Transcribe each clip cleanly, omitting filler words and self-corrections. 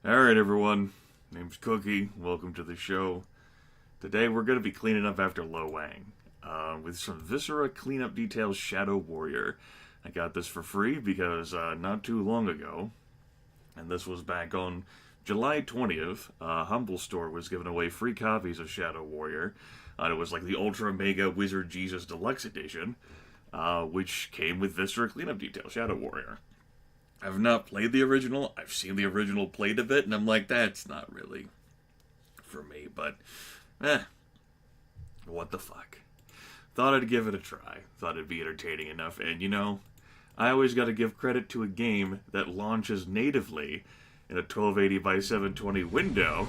Alright, everyone. Name's Cookie. Welcome to the show. Today we're going to be cleaning up after Lo Wang with some Viscera Cleanup Details Shadow Warrior. I got this for free because not too long ago, and this was back on July 20th, Humble Store was giving away free copies of Shadow Warrior. It was like the Ultra Mega Wizard Jesus Deluxe Edition, which came with Viscera Cleanup Details Shadow Warrior. I've not played the original. I've seen the original played a bit, and I'm like, that's not really for me, but, what the fuck. Thought I'd give it a try. Thought it'd be entertaining enough, and you know, I always gotta give credit to a game that launches natively in a 1280 by 720 window.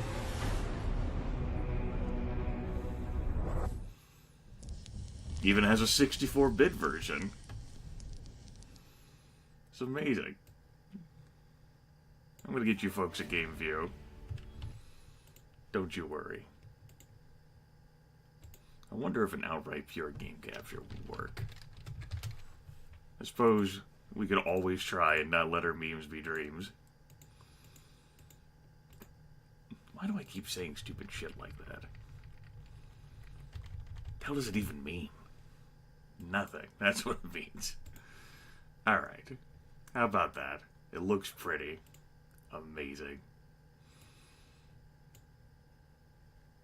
Even has a 64-bit version. It's amazing. I'm gonna get you folks a game view. Don't you worry. I wonder if an outright pure game capture would work. I suppose we could always try and not let our memes be dreams. Why do I keep saying stupid shit like that? The hell does it even mean? Nothing. That's what it means. Alright. How about that? It looks pretty. Amazing.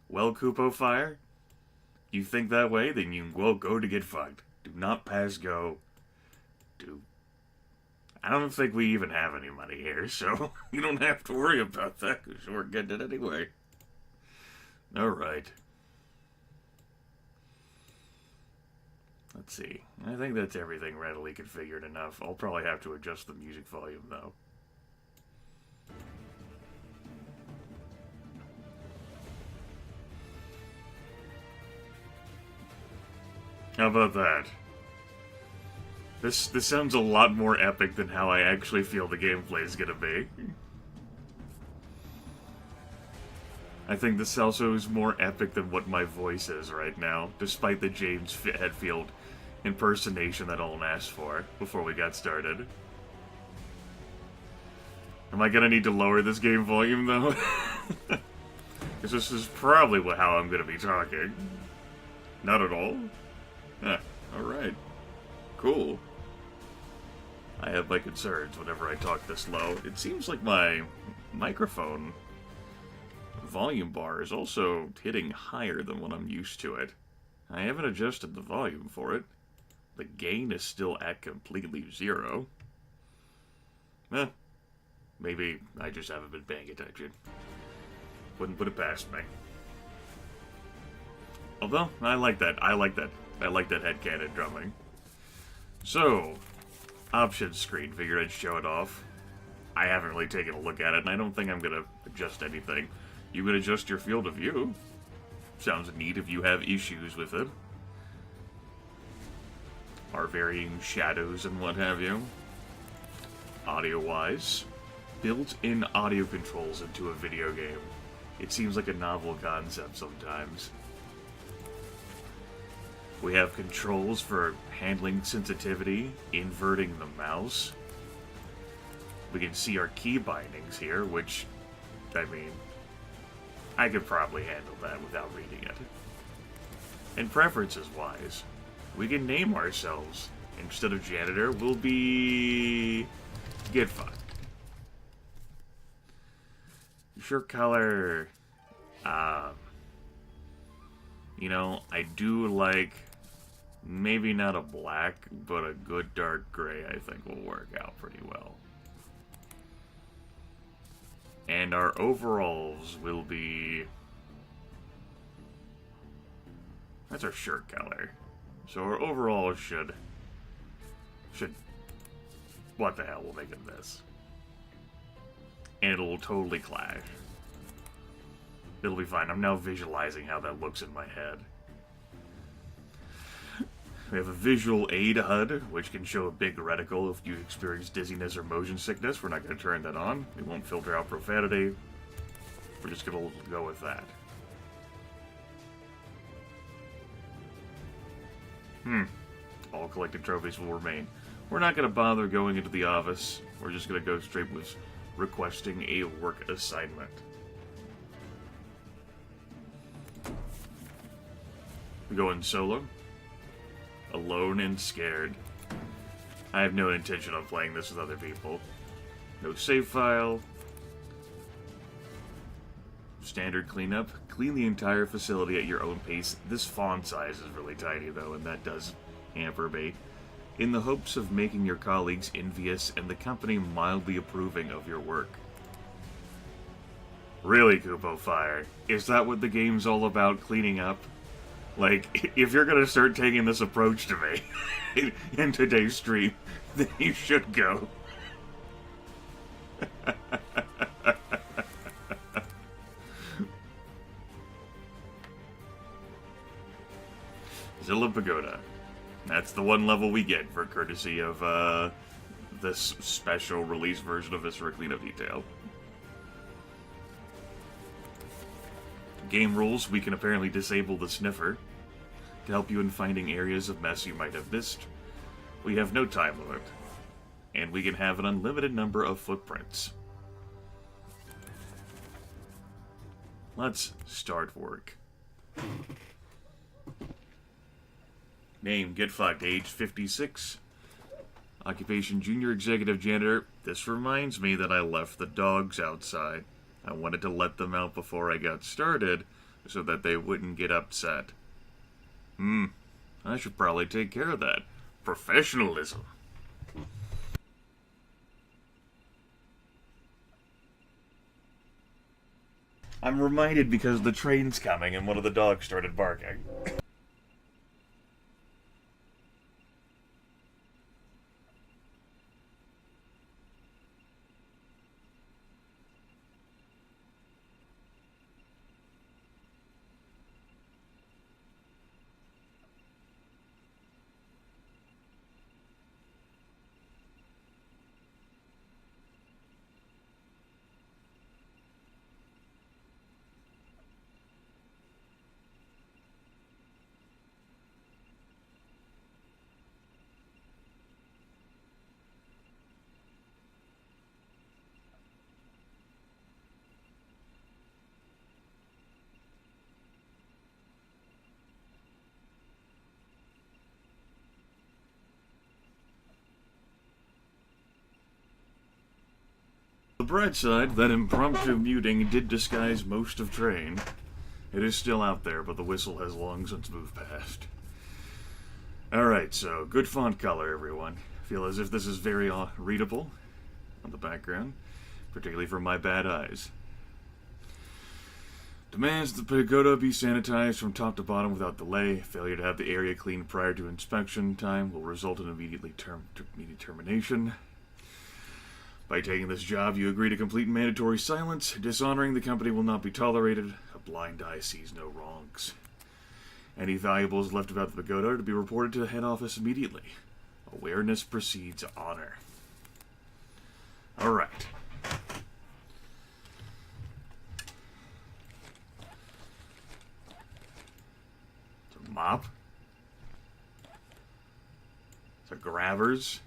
Well, Kupo Fire? You think that way? Then you will go to get fucked. Do not pass go. I don't think we even have any money here, so you don't have to worry about that, because we're getting it anyway. Alright. Let's see. I think that's everything readily configured enough. I'll probably have to adjust the music volume, though. How about that? This sounds a lot more epic than how I actually feel the gameplay is gonna be. I think this also is more epic than what my voice is right now, despite the James Hetfield impersonation that Olin asked for before we got started. Am I gonna need to lower this game volume, though? Because this is probably how I'm gonna be talking. Not at all? Alright. Cool. I have my concerns whenever I talk this low. It seems like my microphone volume bar is also hitting higher than what I'm used to it. I haven't adjusted the volume for it. The gain is still at completely zero. Maybe I just haven't been paying attention. Wouldn't put it past me. Although, I like that headcanon drumming. So, options screen, figured I'd show it off. I haven't really taken a look at it, and I don't think I'm gonna adjust anything. You can adjust your field of view. Sounds neat if you have issues with it. Our varying shadows and what have you. Audio-wise, built-in audio controls into a video game. It seems like a novel concept sometimes. We have controls for handling sensitivity, inverting the mouse. We can see our key bindings here, which, I mean, I could probably handle that without reading it. And preferences-wise, we can name ourselves. Instead of janitor, we'll be... get fucked. Shirt color... you know, I do like... maybe not a black, but a good dark gray I think will work out pretty well. And our overalls will be... that's our shirt color. So our overalls should... what the hell, we'll make it this. And it'll totally clash. It'll be fine. I'm now visualizing how that looks in my head. We have a visual aid HUD, which can show a big reticle if you experience dizziness or motion sickness. We're not going to turn that on. We won't filter out profanity. We're just going to go with that. All collected trophies will remain. We're not going to bother going into the office. We're just going to go straight with requesting a work assignment. We go in solo. Alone and scared. I have no intention of playing this with other people. No save file. Standard cleanup. Clean the entire facility at your own pace. This font size is really tiny though, and that does hamper me. In the hopes of making your colleagues envious and the company mildly approving of your work. Really, Kupo Fire? Is that what the game's all about, cleaning up? Like, if you're gonna start taking this approach to me in today's stream, then you should go. Zilla Pagoda. That's the one level we get for courtesy of this special release version of Viscera Cleanup Detail. Game rules, we can apparently disable the sniffer to help you in finding areas of mess you might have missed. We have no time limit, and we can have an unlimited number of footprints. Let's start work. Name, get fucked, age 56. Occupation, junior executive janitor. This reminds me that I left the dogs outside. I wanted to let them out before I got started, so that they wouldn't get upset. I should probably take care of that. Professionalism. I'm reminded because the train's coming and one of the dogs started barking. The bright side, that impromptu muting did disguise most of train. It is still out there, but the whistle has long since moved past. Alright, so, good font color, everyone. Feel as if this is very readable on the background, particularly for my bad eyes. Demands the pagoda be sanitized from top to bottom without delay. Failure to have the area cleaned prior to inspection time will result in immediate termination. By taking this job, you agree to complete mandatory silence. Dishonoring the company will not be tolerated. A blind eye sees no wrongs. Any valuables left about the pagoda are to be reported to the head office immediately. Awareness precedes honor. Alright. It's a mop. It's a grabbers.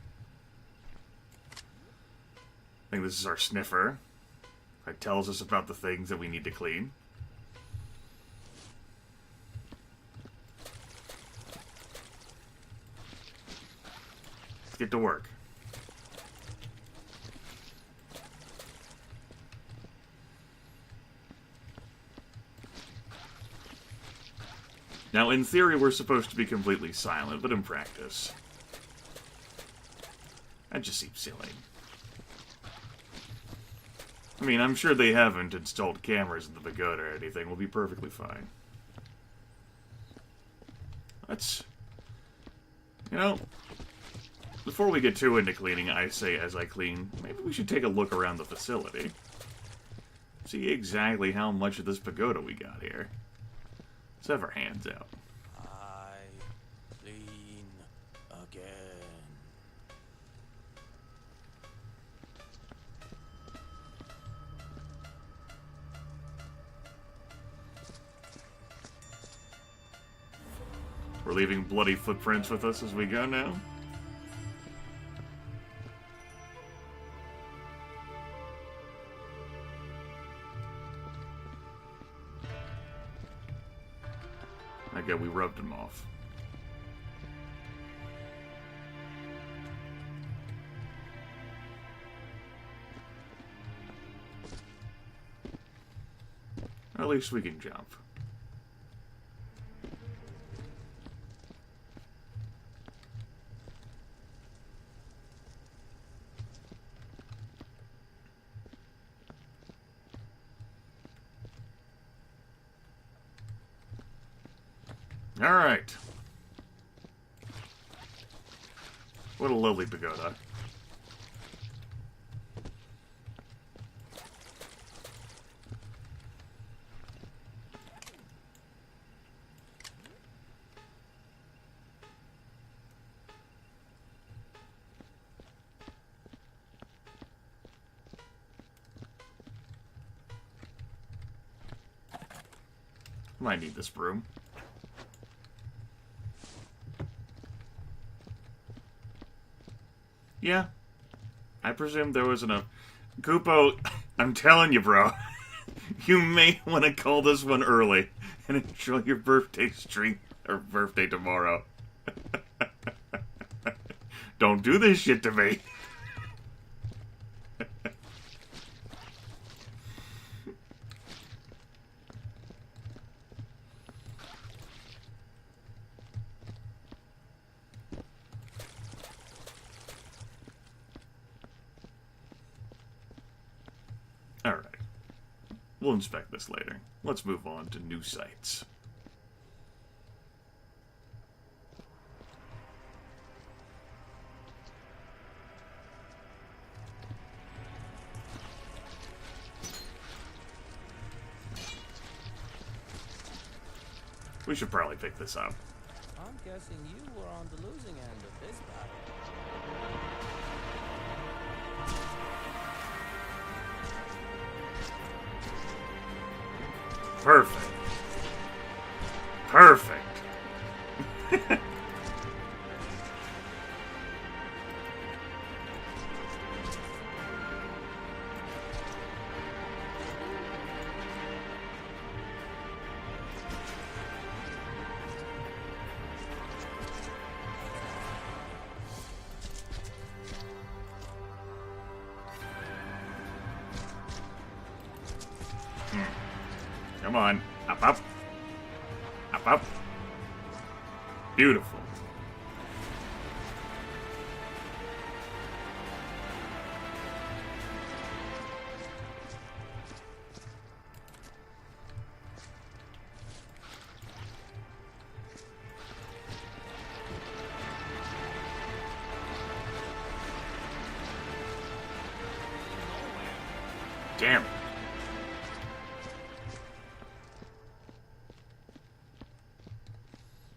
I think this is our sniffer. It tells us about the things that we need to clean. Let's get to work. Now, in theory, we're supposed to be completely silent, but in practice, that just seems silly. I mean, I'm sure they haven't installed cameras in the pagoda or anything. We'll be perfectly fine. Let's... You know, before we get too into cleaning, I say as I clean, maybe we should take a look around the facility. See exactly how much of this pagoda we got here. Let's have our hands out. I clean again. We're leaving bloody footprints with us as we go now. Okay, we rubbed him off. At least we can jump. All right. What a lovely pagoda. Might need this broom. Yeah. I presume there was enough. Kupo, I'm telling you, bro. You may want to call this one early and enjoy your birthday stream or birthday tomorrow. Don't do this shit to me. Alright. We'll inspect this later. Let's move on to new sites. We should probably pick this up. I'm guessing you were on the losing end of this battle. Perfect. Perfect. Come on. Up, up. Up, up. Beautiful. Damn it.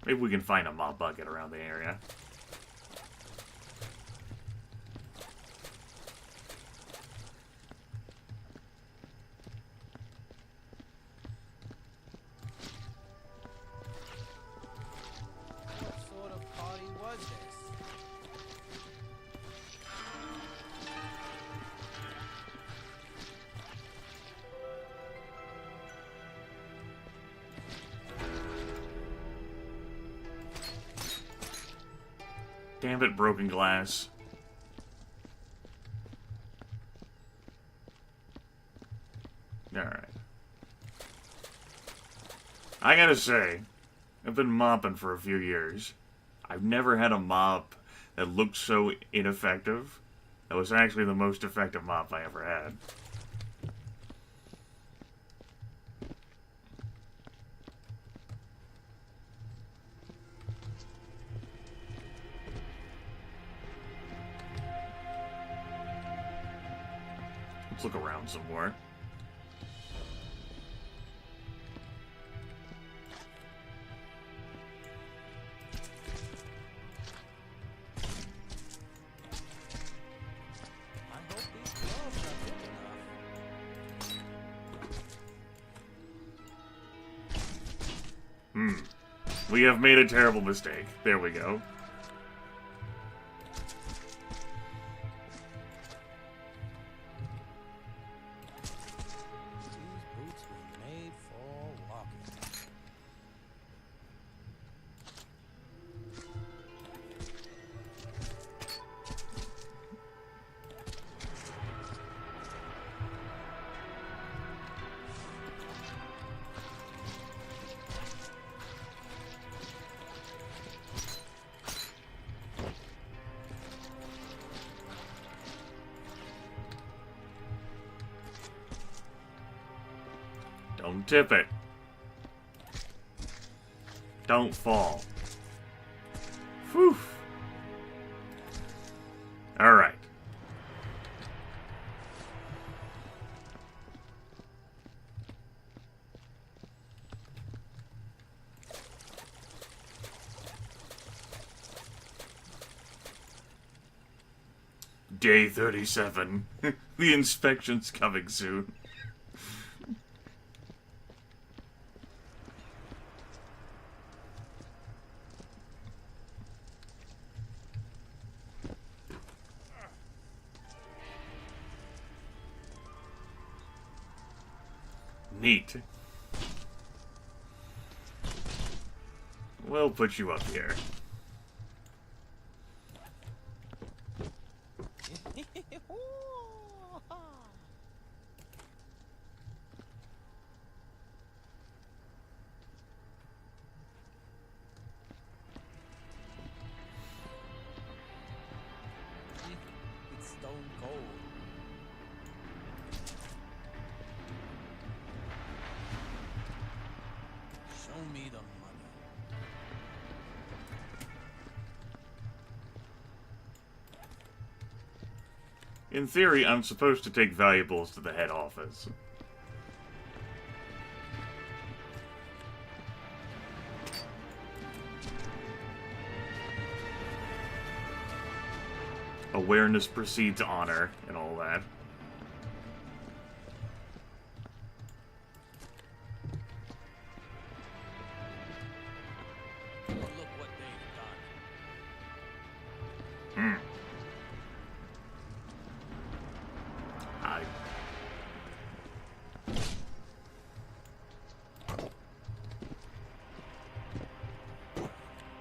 Maybe we can find a mob bucket around the area. What sort of party was this? Damn it, broken glass. Alright. I gotta say, I've been mopping for a few years. I've never had a mop that looked so ineffective. That was actually the most effective mop I ever had. Let's look around some more. I hope these gloves are thick enough. We have made a terrible mistake. There we go. These boots were made for walking. Don't tip it. Don't fall. Whew. Alright. Day 37. The inspection's coming soon. Neat. We'll put you up here. It's stone cold. Show me the money. In theory, I'm supposed to take valuables to the head office. Awareness precedes honor, and all that. Look what they've done.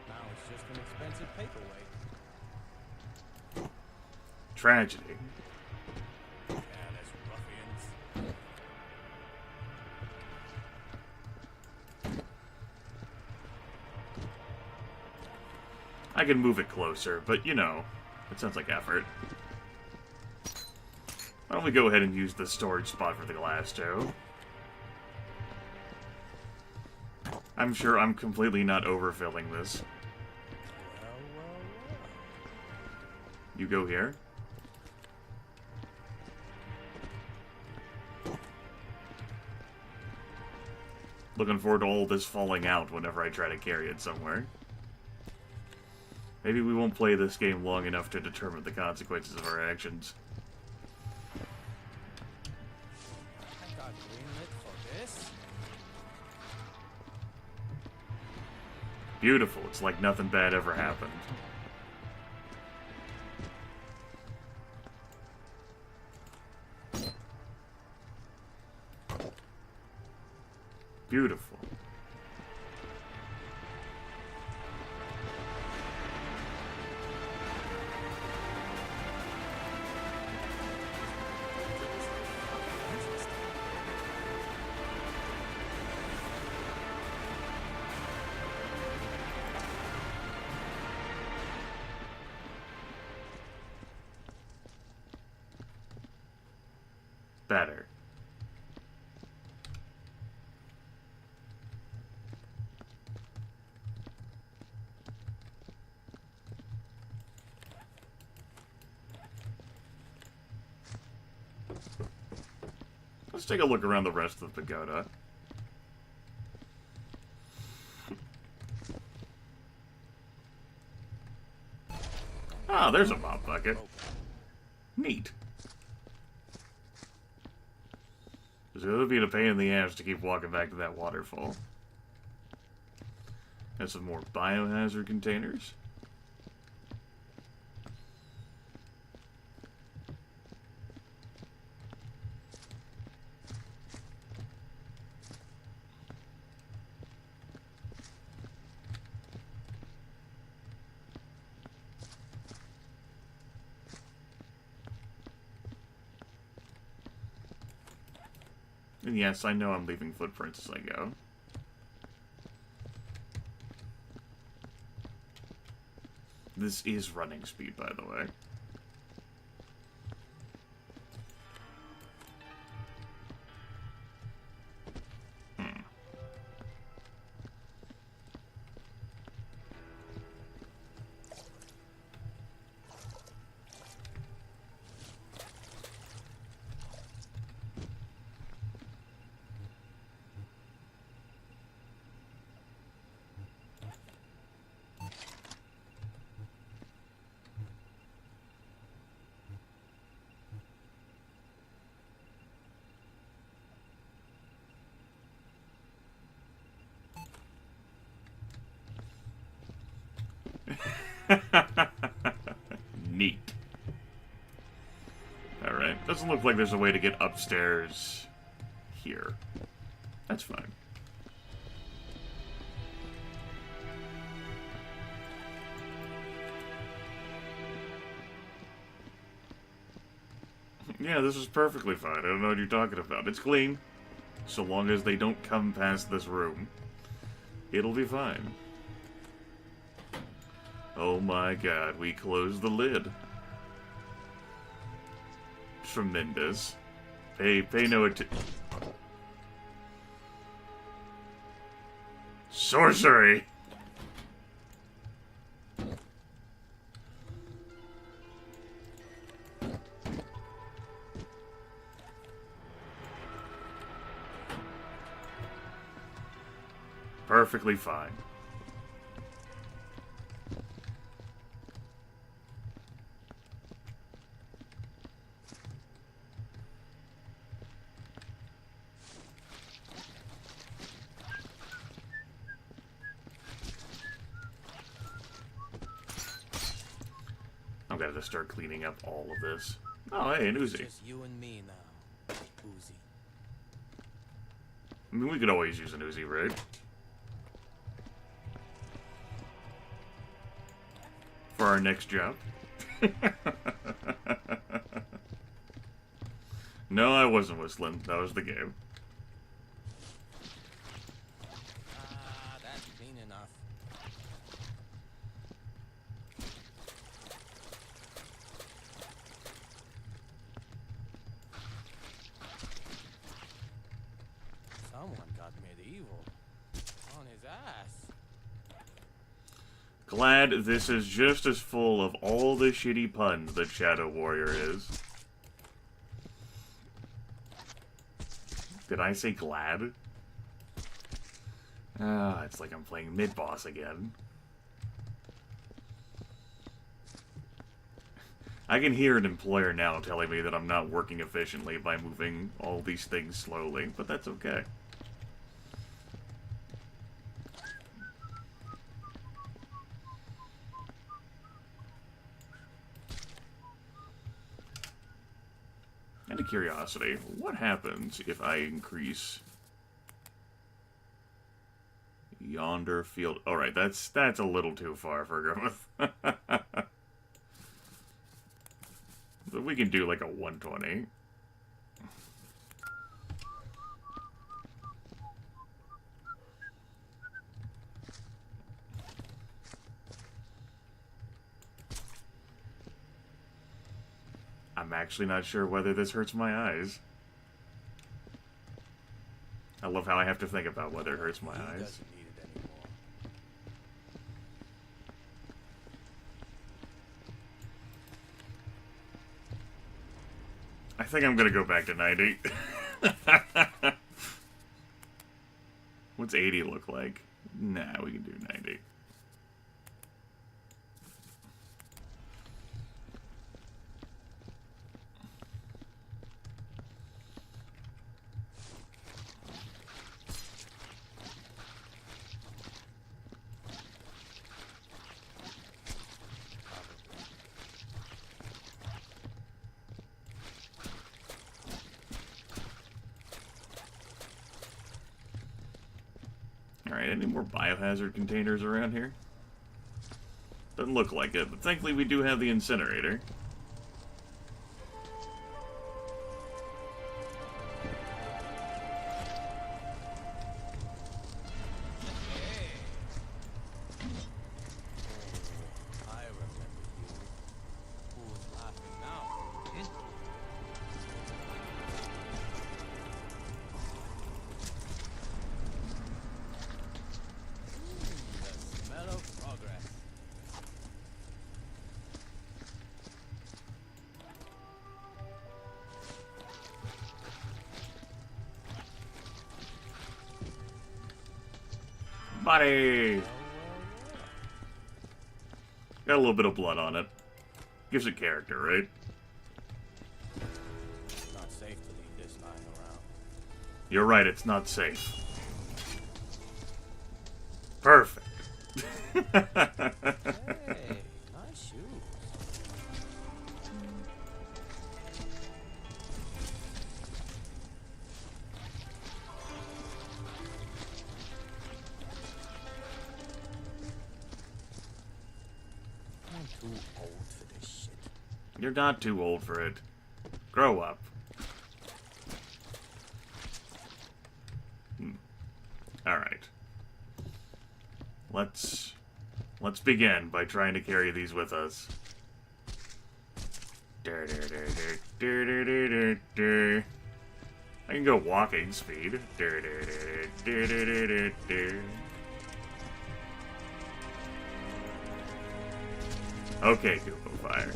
Now it's just an expensive paperweight. Tragedy. Careless ruffians. I can move it closer, but you know, it sounds like effort. Why don't we go ahead and use the storage spot for the glass, Joe? I'm sure I'm completely not overfilling this. Well. You go here. Looking forward to all this falling out whenever I try to carry it somewhere. Maybe we won't play this game long enough to determine the consequences of our actions. I got Grimith for this. Beautiful. It's like nothing bad ever happened. Beautiful. Better. Let's take a look around the rest of the pagoda. Ah, there's a mop bucket. Neat. It's gonna be a pain in the ass to keep walking back to that waterfall. Got some more biohazard containers. And yes, I know I'm leaving footprints as I go. This is running speed, by the way. look like there's a way to get upstairs here. That's fine. Yeah, this is perfectly fine. I don't know what you're talking about. It's clean. So long as they don't come past this room, it'll be fine. Oh my god, we closed the lid. Tremendous. Pay no attention. Sorcery! Perfectly fine. I'm gonna have to start cleaning up all of this. Oh, hey, an Uzi. Just you and me now, Uzi. I mean, we could always use an Uzi, right? For our next job. No, I wasn't whistling. That was the game. That's clean enough. Someone got medieval on his ass. Glad this is just as full of all the shitty puns that Shadow Warrior is. Did I say glad? Ah, it's like I'm playing mid-boss again. I can hear an employer now telling me that I'm not working efficiently by moving all these things slowly, but that's okay. Out of curiosity, what happens if I increase yonder field? Alright, that's a little too far for Grimith. But we can do like a 120. I'm actually not sure whether this hurts my eyes. I love how I have to think about whether it hurts my He eyes. doesn't need it anymore. I think I'm gonna go back to 90. What's 80 look like? Nah, we can do 90. Alright, any more biohazard containers around here? Doesn't look like it, but thankfully we do have the incinerator. I remember you. Who's laughing now? The smell of progress. Body! Got a little bit of blood on it. Gives it character, right? Not safe to leave this lying around. You're right, it's not safe. Perfect. Hey, nice shoes. You're not too old for it. Grow up. Alright. Let's begin by trying to carry these with us. I can go walking speed. Okay, Google Fire.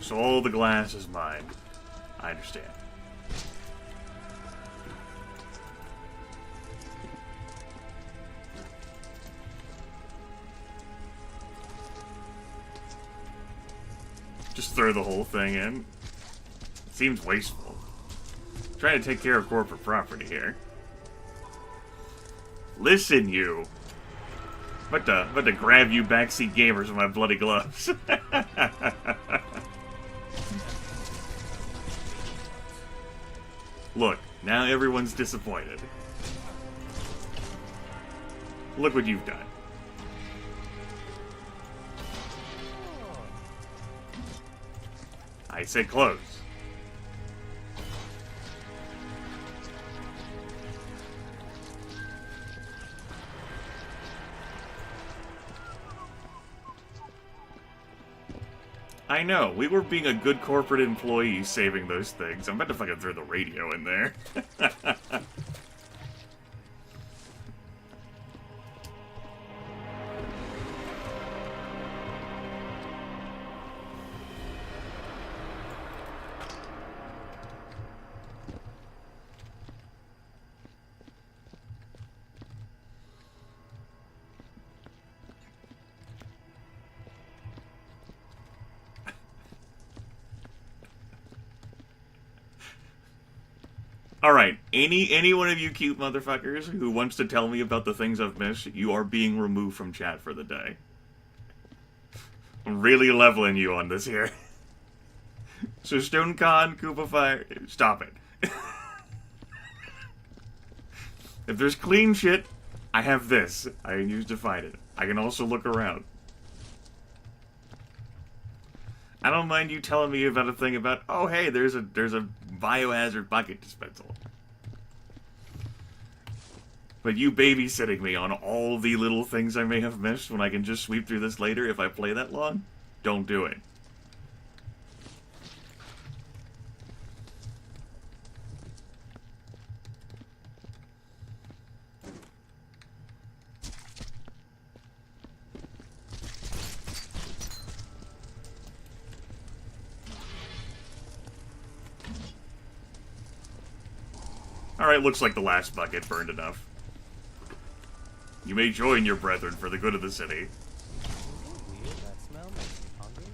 So all the glass is mine. I understand. Just throw the whole thing in. Seems wasteful. Trying to take care of corporate property here. Listen, you. I'm about to grab you backseat gamers with my bloody gloves. Look, now everyone's disappointed. Look what you've done. I said close. I know, we were being a good corporate employee saving those things. I'm about to fucking throw the radio in there. Alright, any one of you cute motherfuckers who wants to tell me about the things I've missed, you are being removed from chat for the day. I'm really leveling you on this here. So Stone Con, Koopa Fire, stop it. If there's clean shit, I have this. I can use to find it. I can also look around. I don't mind you telling me about a thing about, oh hey, there's a biohazard bucket dispensal. But you babysitting me on all the little things I may have missed when I can just sweep through this later if I play that long? Don't do it. Alright, looks like the last bucket burned enough. You may join your brethren for the good of the city. Weird, that smell makes me hungry.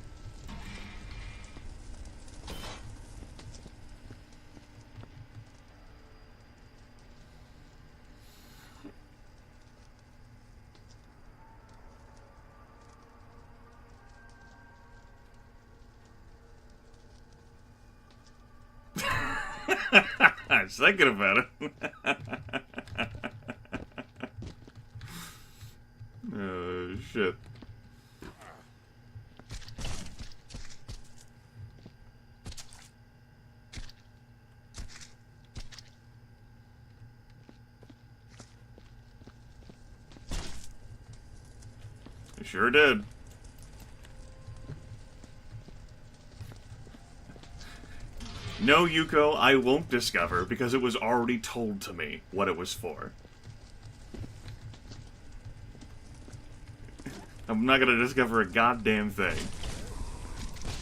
I was thinking about it. Oh, shit. I sure did. No, Yuko, I won't discover, because it was already told to me what it was for. I'm not gonna discover a goddamn thing.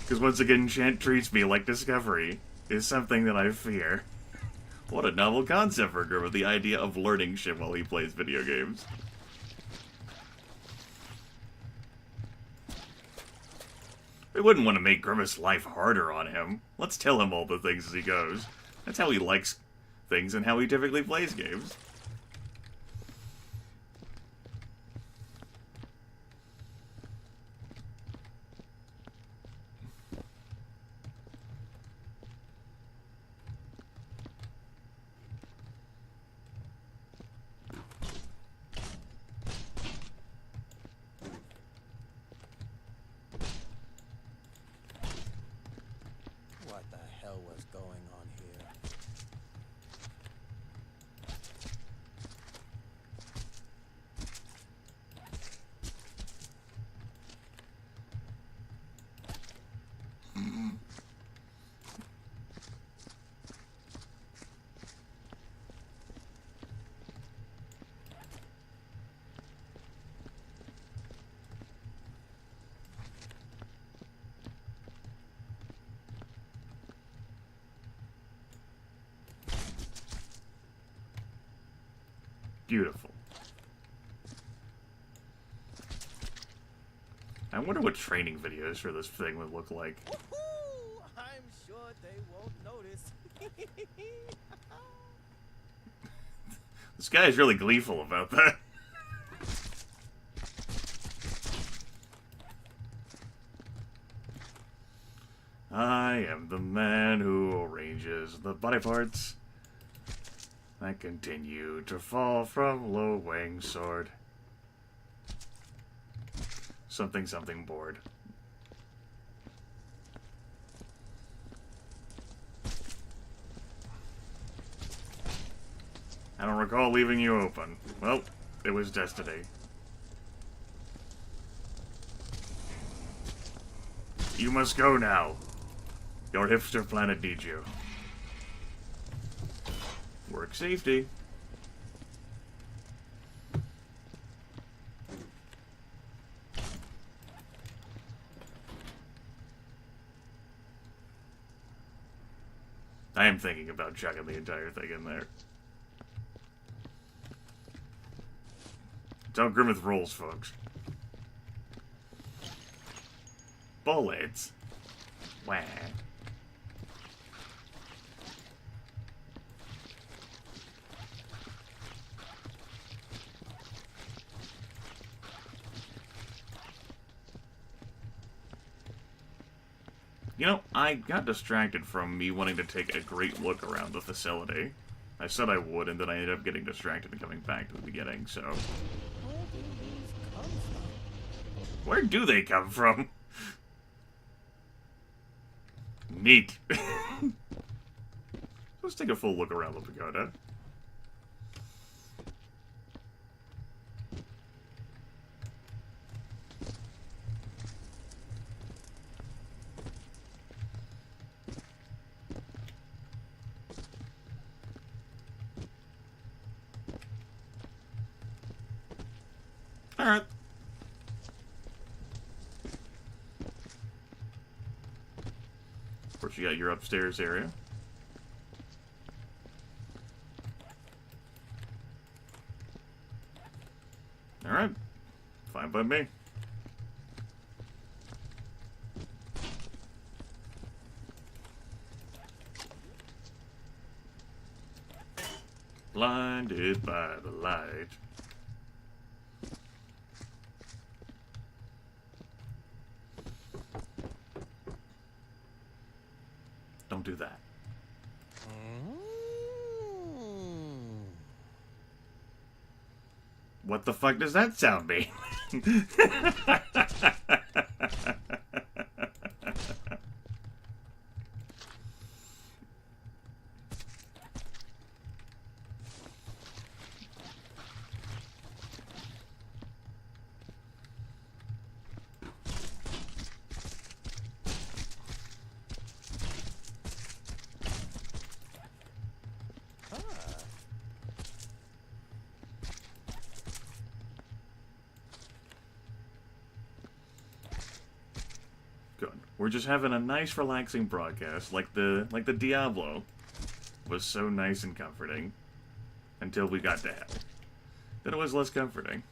Because once again, Chant treats me like discovery is something that I fear. What a novel concept for Grimith, the idea of learning shit while he plays video games. We wouldn't want to make Grimith's life harder on him. Let's tell him all the things as he goes. That's how he likes things and how he typically plays games. tell what's going on here. Beautiful. I wonder what training videos for this thing would look like. Woohoo! I'm sure they won't notice. This guy is really gleeful about that. I am the man who arranges the body parts that continue to fall from Lo Wang's sword. Something something board. I don't recall leaving you open. Well, it was destiny. You must go now. Your hipster planet needs you. Work safety. I am thinking about chucking the entire thing in there. It's how Grimith rolls, folks. Bullets. Wah. You know, I got distracted from me wanting to take a great look around the facility. I said I would, and then I ended up getting distracted and coming back to the beginning, so... Where do these come from? Where do they come from? Neat. Let's take a full look around the pagoda. Alright. Of course, you got your upstairs area. Alright. Fine by me. Blinded by the light. Don't do that. What the fuck does that sound mean? Good. We're just having a nice, relaxing broadcast, like the Diablo was so nice and comforting until we got to hell. Then it was less comforting.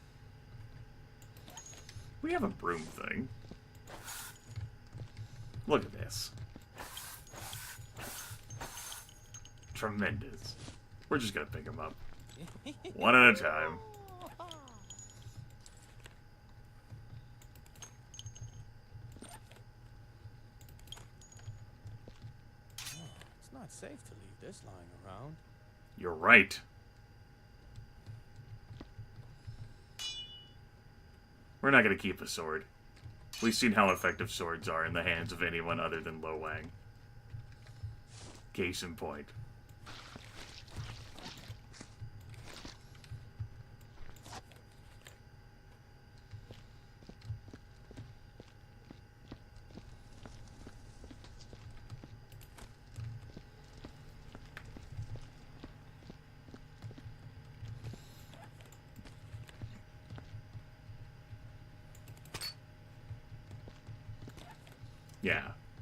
We have a broom thing. Look at this. Tremendous. We're just gonna pick them up. One at a time. It's not safe to leave this lying around. You're right. We're not gonna keep a sword. We've seen how effective swords are in the hands of anyone other than Lo Wang. case in point.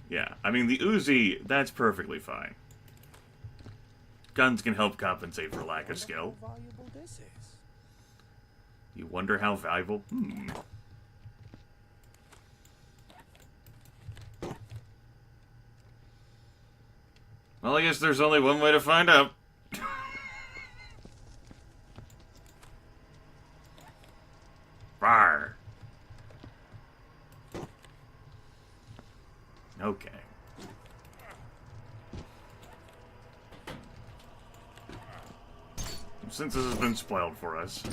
Yeah. I mean, the Uzi, that's perfectly fine. Guns can help compensate for lack of skill. How valuable this is. You wonder how valuable? Well, I guess there's only one way to find out. Rawr. Okay. Since this has been spoiled for us.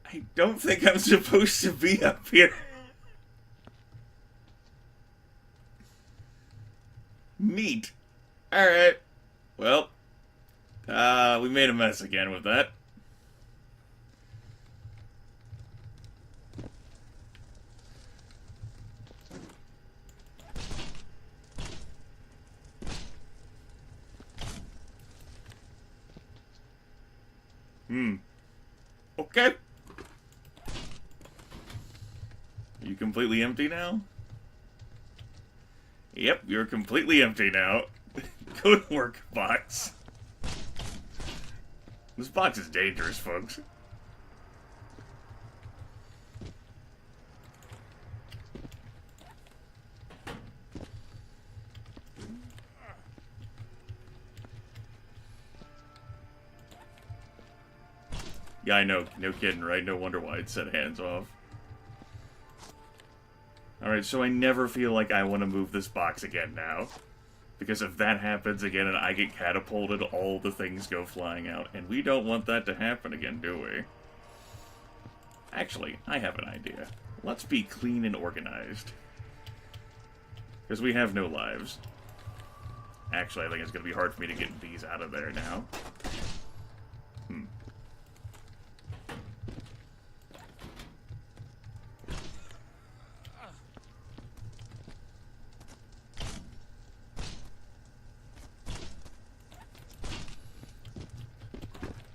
I don't think I'm supposed to be up here. Neat. Alright. Well, we made a mess again with that. Okay. Are you completely empty now? Yep, you're completely empty now. Good work, box. This box is dangerous, folks. Yeah, I know. No kidding, right? No wonder why it said hands off. Alright, so I never feel like I want to move this box again now. Because if that happens again and I get catapulted, all the things go flying out. And we don't want that to happen again, do we? Actually, I have an idea. Let's be clean and organized. Because we have no lives. Actually, I think it's going to be hard for me to get these out of there now.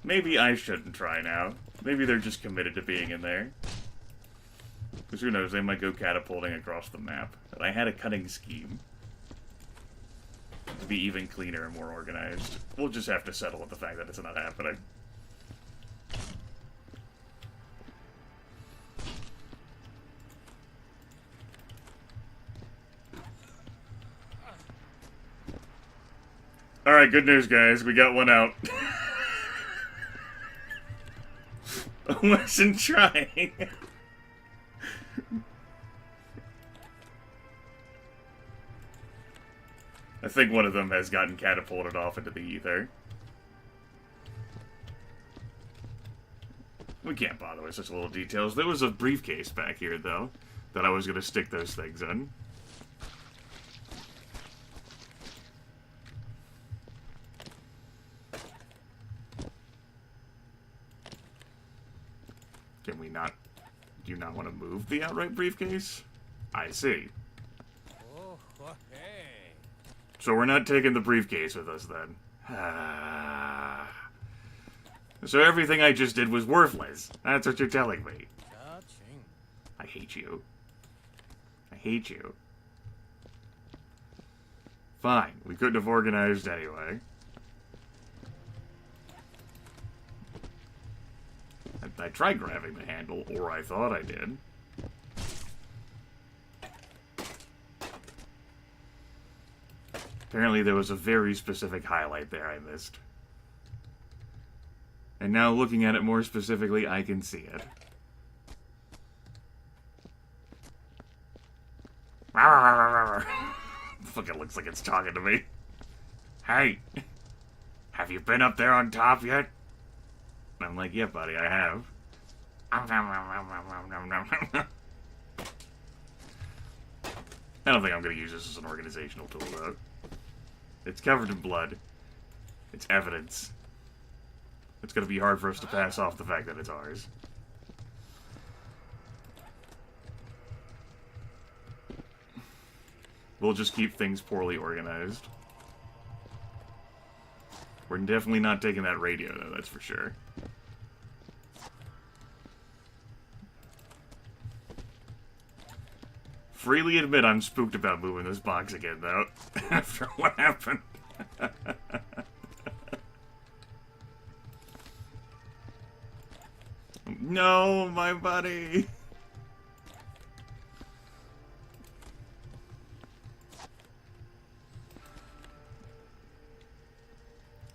Maybe I shouldn't try now. Maybe they're just committed to being in there. Because who knows, they might go catapulting across the map. But I had a cunning scheme. To be even cleaner and more organized. We'll just have to settle with the fact that it's not happening. Alright, good news, guys. We got one out. I wasn't trying. I think one of them has gotten catapulted off into the ether. We can't bother with such little details. There was a briefcase back here, though, that I was going to stick those things in. Can we not... Do you not want to move the outright briefcase? I see. Oh, hey. So we're not taking the briefcase with us, then. So everything I just did was worthless. That's what you're telling me. Cha-ching. I hate you. I hate you. Fine. We couldn't have organized anyway. I tried grabbing the handle, or I thought I did. Apparently there was a very specific highlight there I missed. And now looking at it more specifically, I can see it. Fucking looks like it's talking to me. Hey, have you been up there on top yet? And I'm like, yeah, buddy, I have. I don't think I'm going to use this as an organizational tool, though. It's covered in blood. It's evidence. It's going to be hard for us to pass off the fact that it's ours. We'll just keep things poorly organized. We're definitely not taking that radio, though, that's for sure. Freely admit I'm spooked about moving this box again, though, after what happened. No, my buddy!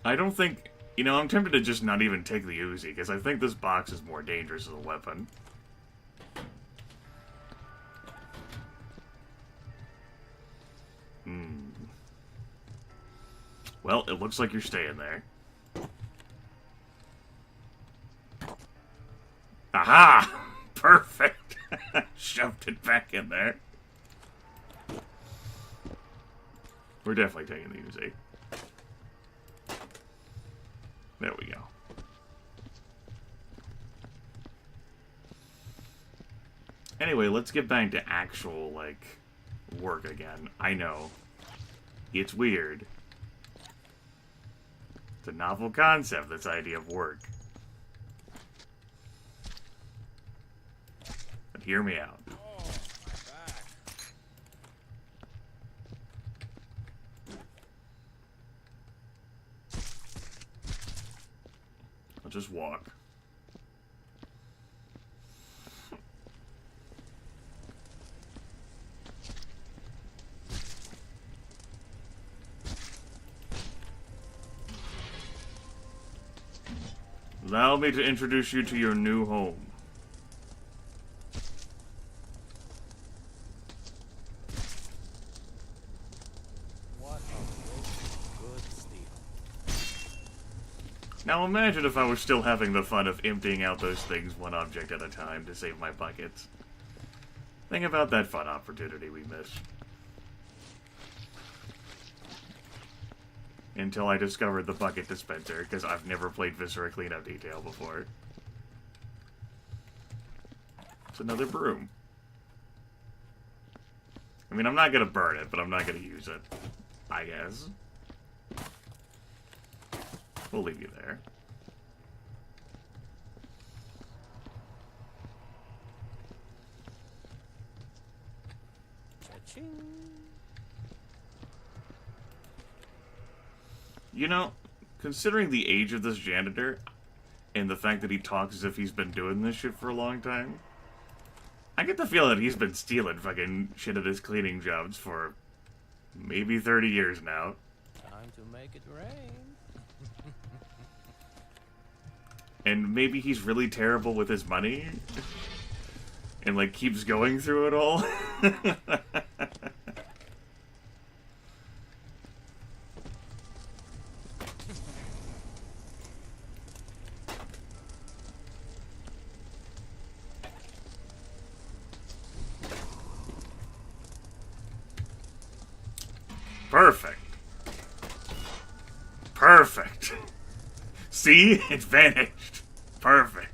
I don't think... You know, I'm tempted to just not even take the Uzi, because I think this box is more dangerous as a weapon. Well, it looks like you're staying there. Aha! Perfect! Shoved it back in there. We're definitely taking the Uzi. There we go. Anyway, let's get back to actual, like, work again. I know. It's weird. It's a novel concept, this idea of work. But hear me out. Oh, my back. I'll just walk. Allow me to introduce you to your new home. What a good steal. Now imagine if I was still having the fun of emptying out those things one object at a time to save my buckets. Think about that fun opportunity we missed. Until I discovered the bucket dispenser, because I've never played Viscera Cleanup Detail before. It's another broom. I mean, I'm not gonna burn it, but I'm not gonna use it. I guess. We'll leave you there. Cha-ching. You know, considering the age of this janitor, and the fact that he talks as if he's been doing this shit for a long time, I get the feeling that he's been stealing fucking shit at his cleaning jobs for maybe 30 years now. Time to make it rain. And maybe he's really terrible with his money, and like keeps going through it all. Perfect. Perfect. See? It vanished. Perfect.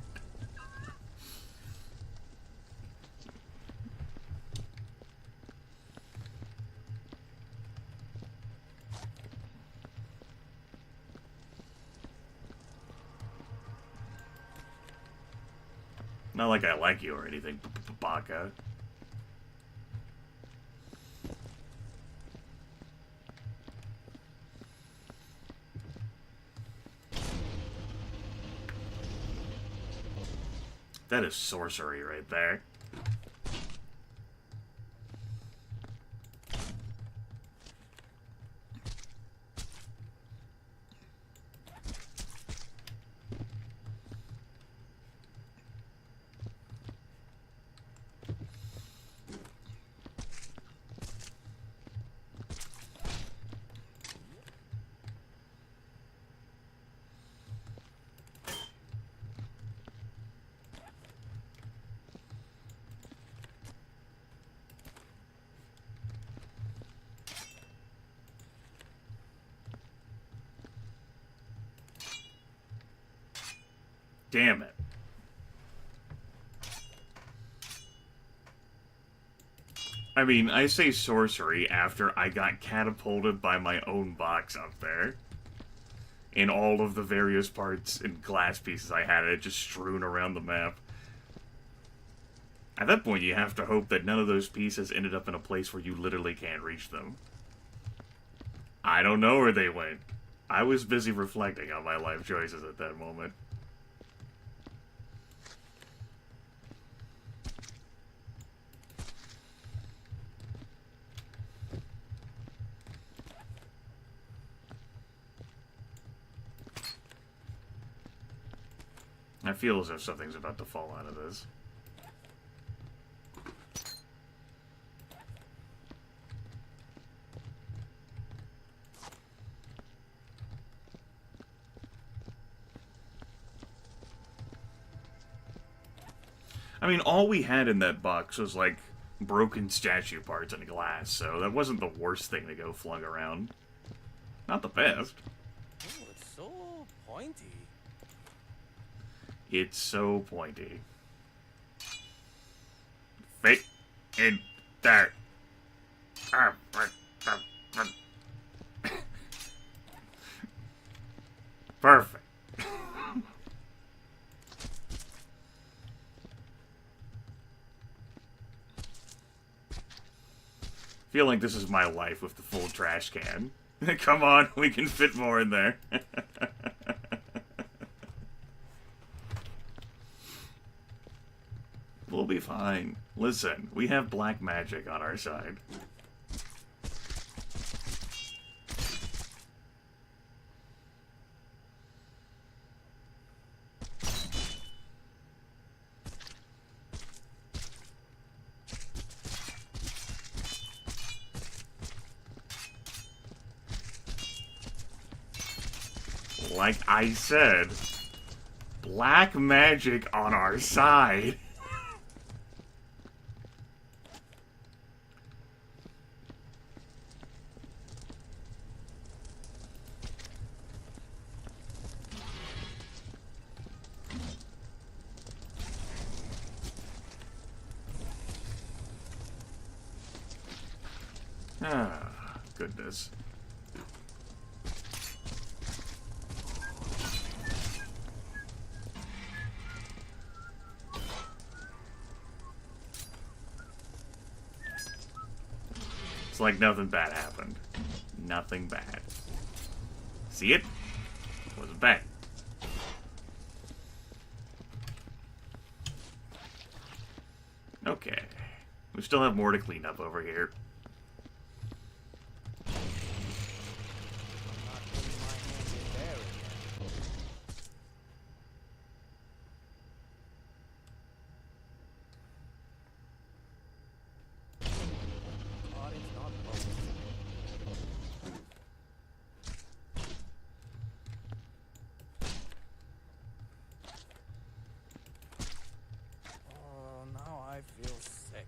Not like I like you or anything, Baka. That is sorcery right there. Damn it. I mean, I say sorcery after I got catapulted by my own box up there. And all of the various parts and glass pieces I had it just strewn around the map. At that point, you have to hope that none of those pieces ended up in a place where you literally can't reach them. I don't know where they went. I was busy reflecting on my life choices at that moment. I feel as if something's about to fall out of this. I mean, all we had in that box was, like, broken statue parts and glass, so that wasn't the worst thing to go flung around. Not the best. Oh, it's so pointy. It's so pointy. Fit in there. Perfect. Feel like this is my life with the full trash can. Come on, we can fit more in there. We'll be fine. Listen, we have black magic on our side. Like I said, black magic on our side. Ah, goodness. It's like nothing bad happened. Nothing bad. See it? Wasn't bad. Okay. We still have more to clean up over here. I feel sick.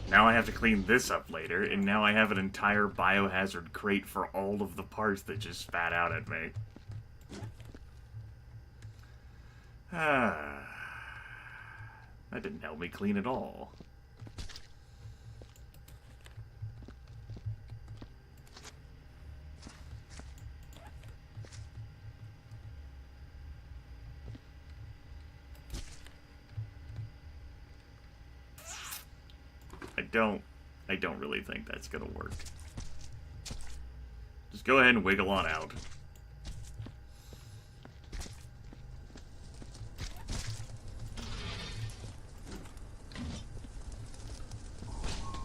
Now I have to clean this up later, and now I have an entire biohazard crate for all of the parts that just spat out at me. Ah, that didn't help me clean at all. don't really think that's gonna work. Just go ahead and wiggle on out.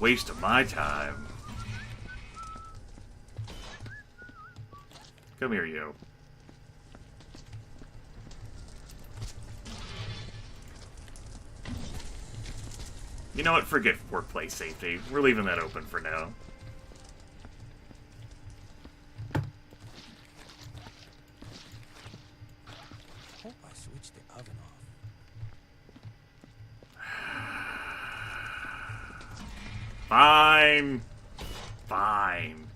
Waste of my time. Come here, you. You know what? Forget workplace safety. We're leaving that open for now. Hope I switched the oven off. Fine. Fine.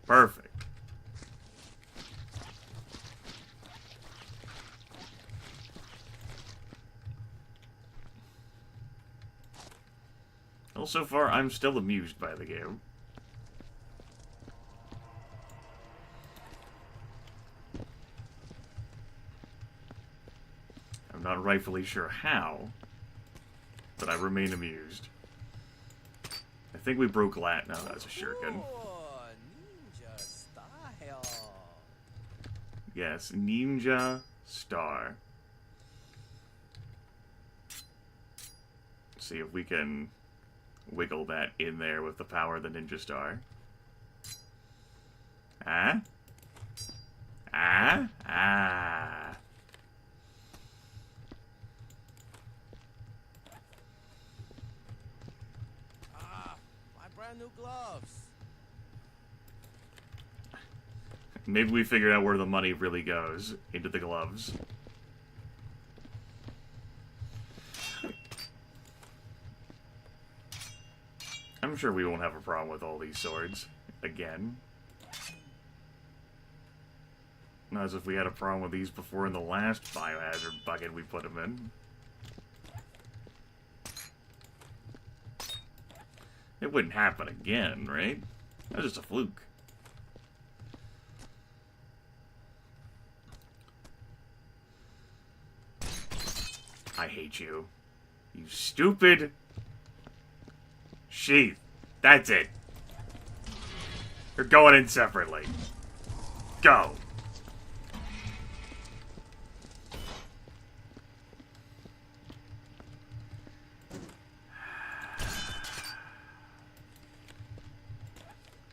Perfect. Well, so far, I'm still amused by the game. I'm not rightfully sure how, but I remain amused. I think we broke Lat. No, that's a shuriken. Oh, ninja style. Yes, ninja star. See if we can wiggle that in there with the power of the ninja star. Ah? Ah? Ah. Ah, my brand new gloves. Maybe we figured out where the money really goes. Into the gloves. I'm sure we won't have a problem with all these swords. Again. Not as if we had a problem with these before in the last biohazard bucket we put them in. It wouldn't happen again, right? That was just a fluke. I hate you. You stupid sheath. That's it. You're going in separately. Go.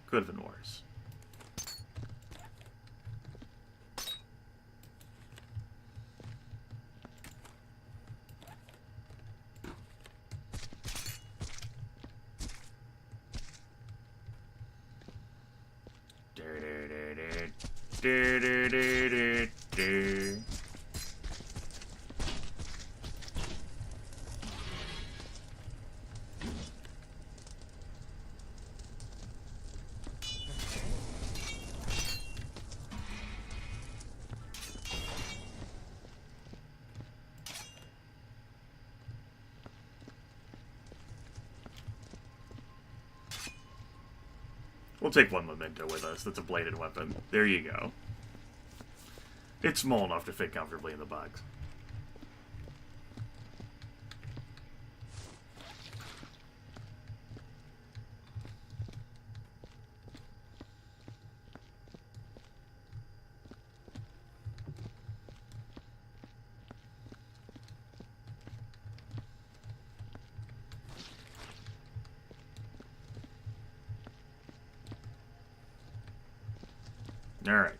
Could have been worse. We'll take one memento with us. That's a bladed weapon. There you go. It's small enough to fit comfortably in the box. All right.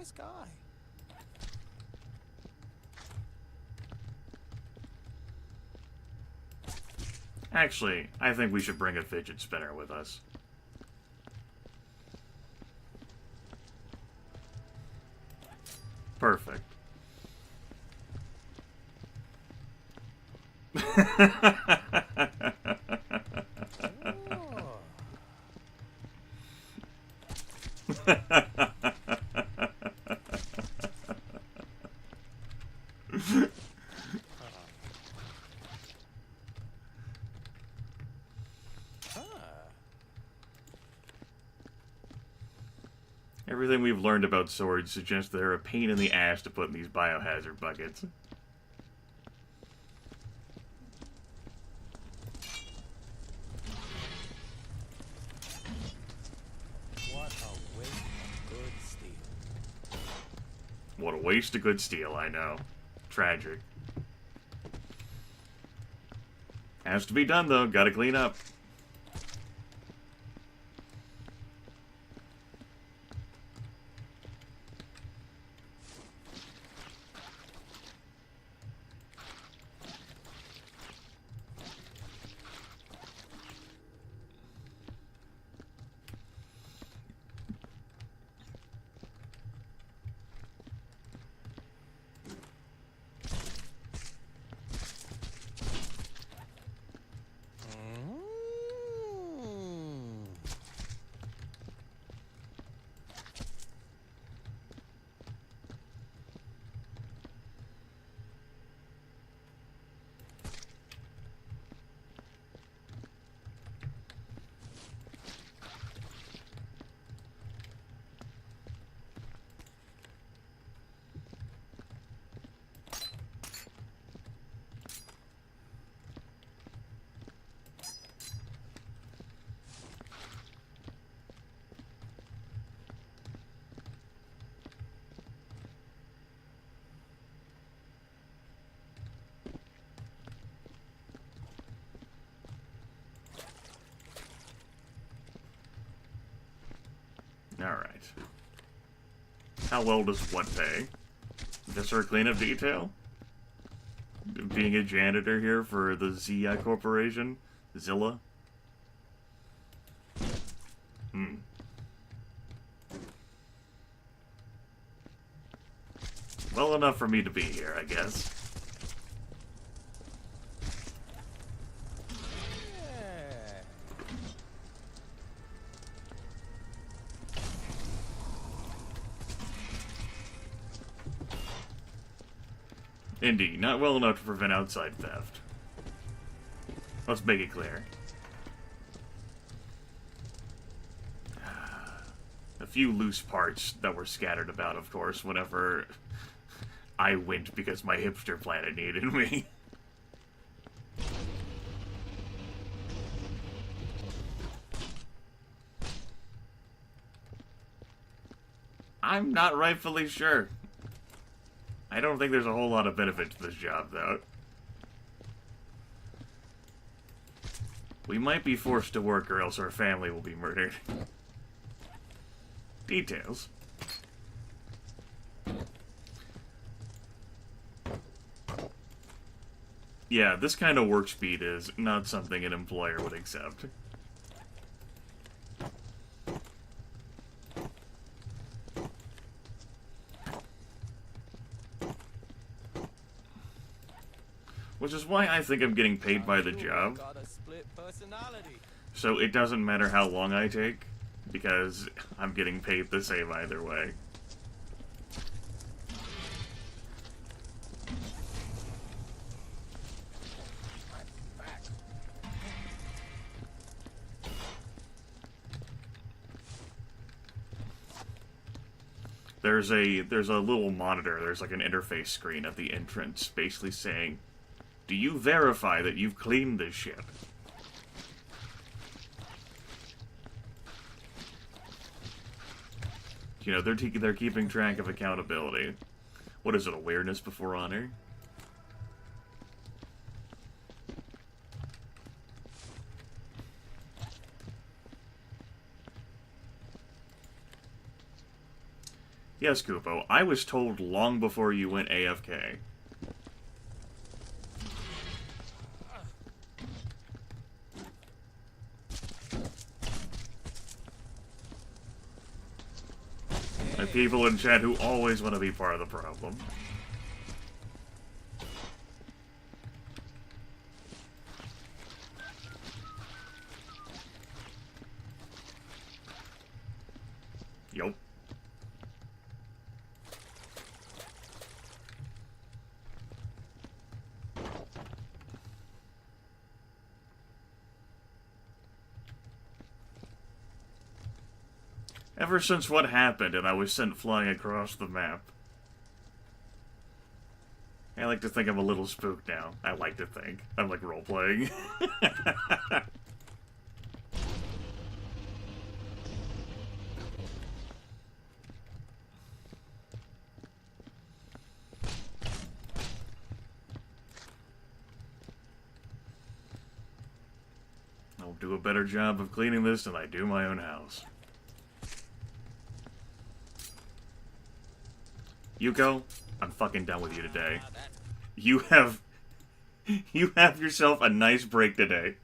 nice guy. Actually, I think we should bring a fidget spinner with us. Perfect. Everything we've learned about swords suggests they're a pain in the ass to put in these biohazard buckets. What a waste of good steel. What a waste of good steel, I know. Tragic. Has to be done, though. Gotta clean up. Alright. How well does what pay? Viscera cleanup detail? Being a janitor here for the ZI Corporation? Zilla? Well enough for me to be here, I guess. Indeed, not well enough to prevent outside theft. Let's make it clear. A few loose parts that were scattered about, of course, whenever I went because my hipster planet needed me. I'm not rightfully sure. I don't think there's a whole lot of benefit to this job, though. We might be forced to work or else our family will be murdered. Details. Yeah, this kind of work speed is not something an employer would accept. Which is why I think I'm getting paid by the job. Got a split personality. So it doesn't matter how long I take, because I'm getting paid the same either way. There's a little monitor, there's like an interface screen at the entrance, basically saying, "Do you verify that you've cleaned this ship?" You know, they're keeping track of accountability. What is it, awareness before honor? Yes, Kupo, I was told long before you went AFK. And people in chat who always want to be part of the problem. Yup. Ever since what happened and I was sent flying across the map. I like to think I'm a little spooked now. I like to think. I'm like role-playing. I'll do a better job of cleaning this than I do my own house. Yuko, I'm fucking done with you today. You have yourself a nice break today.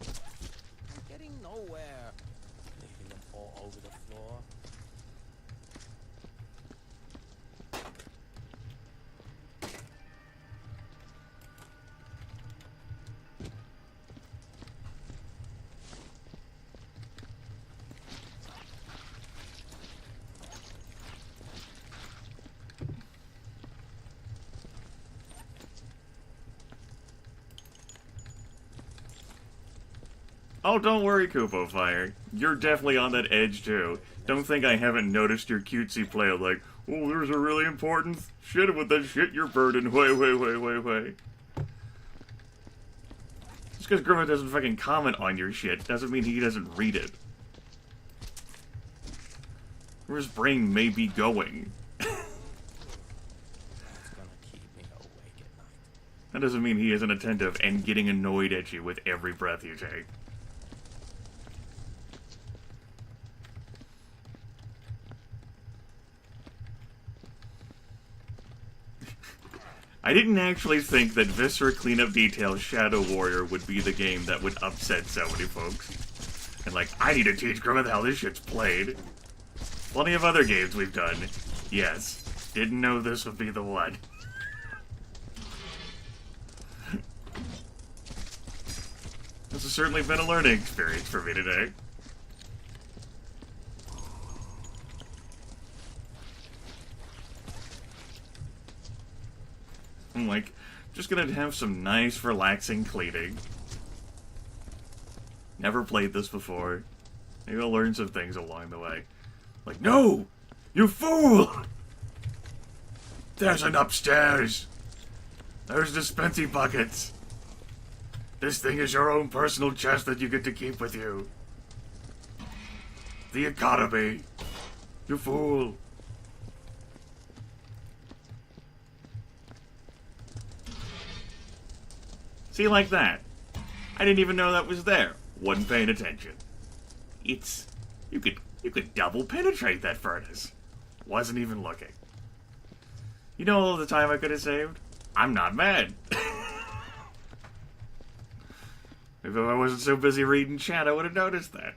I'm getting nowhere. Making them fall over the floor. Oh, don't worry, Kupo Fire. You're definitely on that edge, too. Don't think I haven't noticed your cutesy play of like, oh, there's a really important shit with that shit you're burdened. Way. Just because Grimith doesn't fucking comment on your shit doesn't mean he doesn't read it. Where his brain may be going. That's gonna keep me awake at night. That doesn't mean he isn't attentive and getting annoyed at you with every breath you take. I didn't actually think that Viscera Cleanup Details Shadow Warrior would be the game that would upset so many folks. And like, I need to teach Grimith how this shit's played. Plenty of other games we've done. Yes. Didn't know this would be the one. This has certainly been a learning experience for me today. I'm like, just gonna have some nice, relaxing cleaning. Never played this before. Maybe I'll learn some things along the way. Like, no! You fool! There's an upstairs! There's dispensing buckets! This thing is your own personal chest that you get to keep with you. The economy! You fool! See, like that. I didn't even know that was there. Wasn't paying attention. It's... You could double penetrate that furnace. Wasn't even looking. You know all the time I could have saved? I'm not mad. If I wasn't so busy reading chat, I would have noticed that.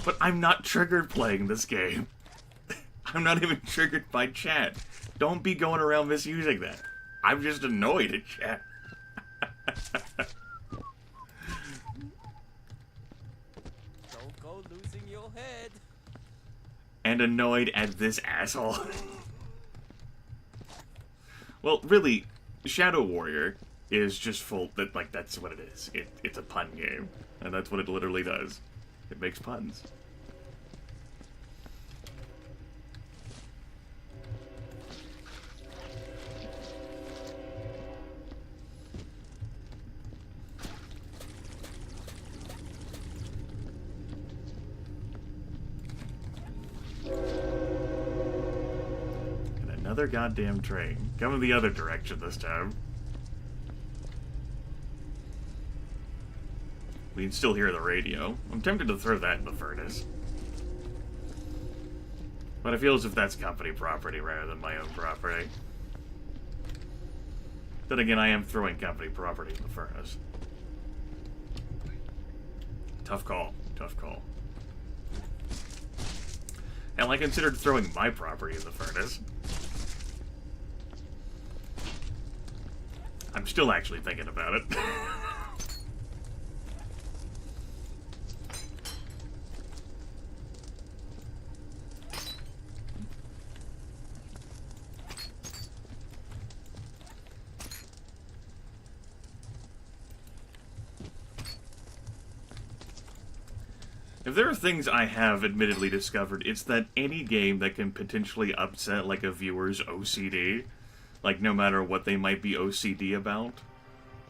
But I'm not triggered playing this game. I'm not even triggered by chat. Don't be going around misusing that. I'm just annoyed at chat. Don't go losing your head. And annoyed at this asshole. Well, really, Shadow Warrior is just full... Like, that's what it is. It's a pun game. And that's what it literally does. It makes puns. Another goddamn train. Coming the other direction this time. We can still hear the radio. I'm tempted to throw that in the furnace. But I feel as if that's company property rather than my own property. Then again, I am throwing company property in the furnace. Tough call. Tough call. Hell, I considered throwing my property in the furnace. I'm still actually thinking about it. If there are things I have admittedly discovered, it's that any game that can potentially upset, like, a viewer's OCD, like, no matter what they might be OCD about,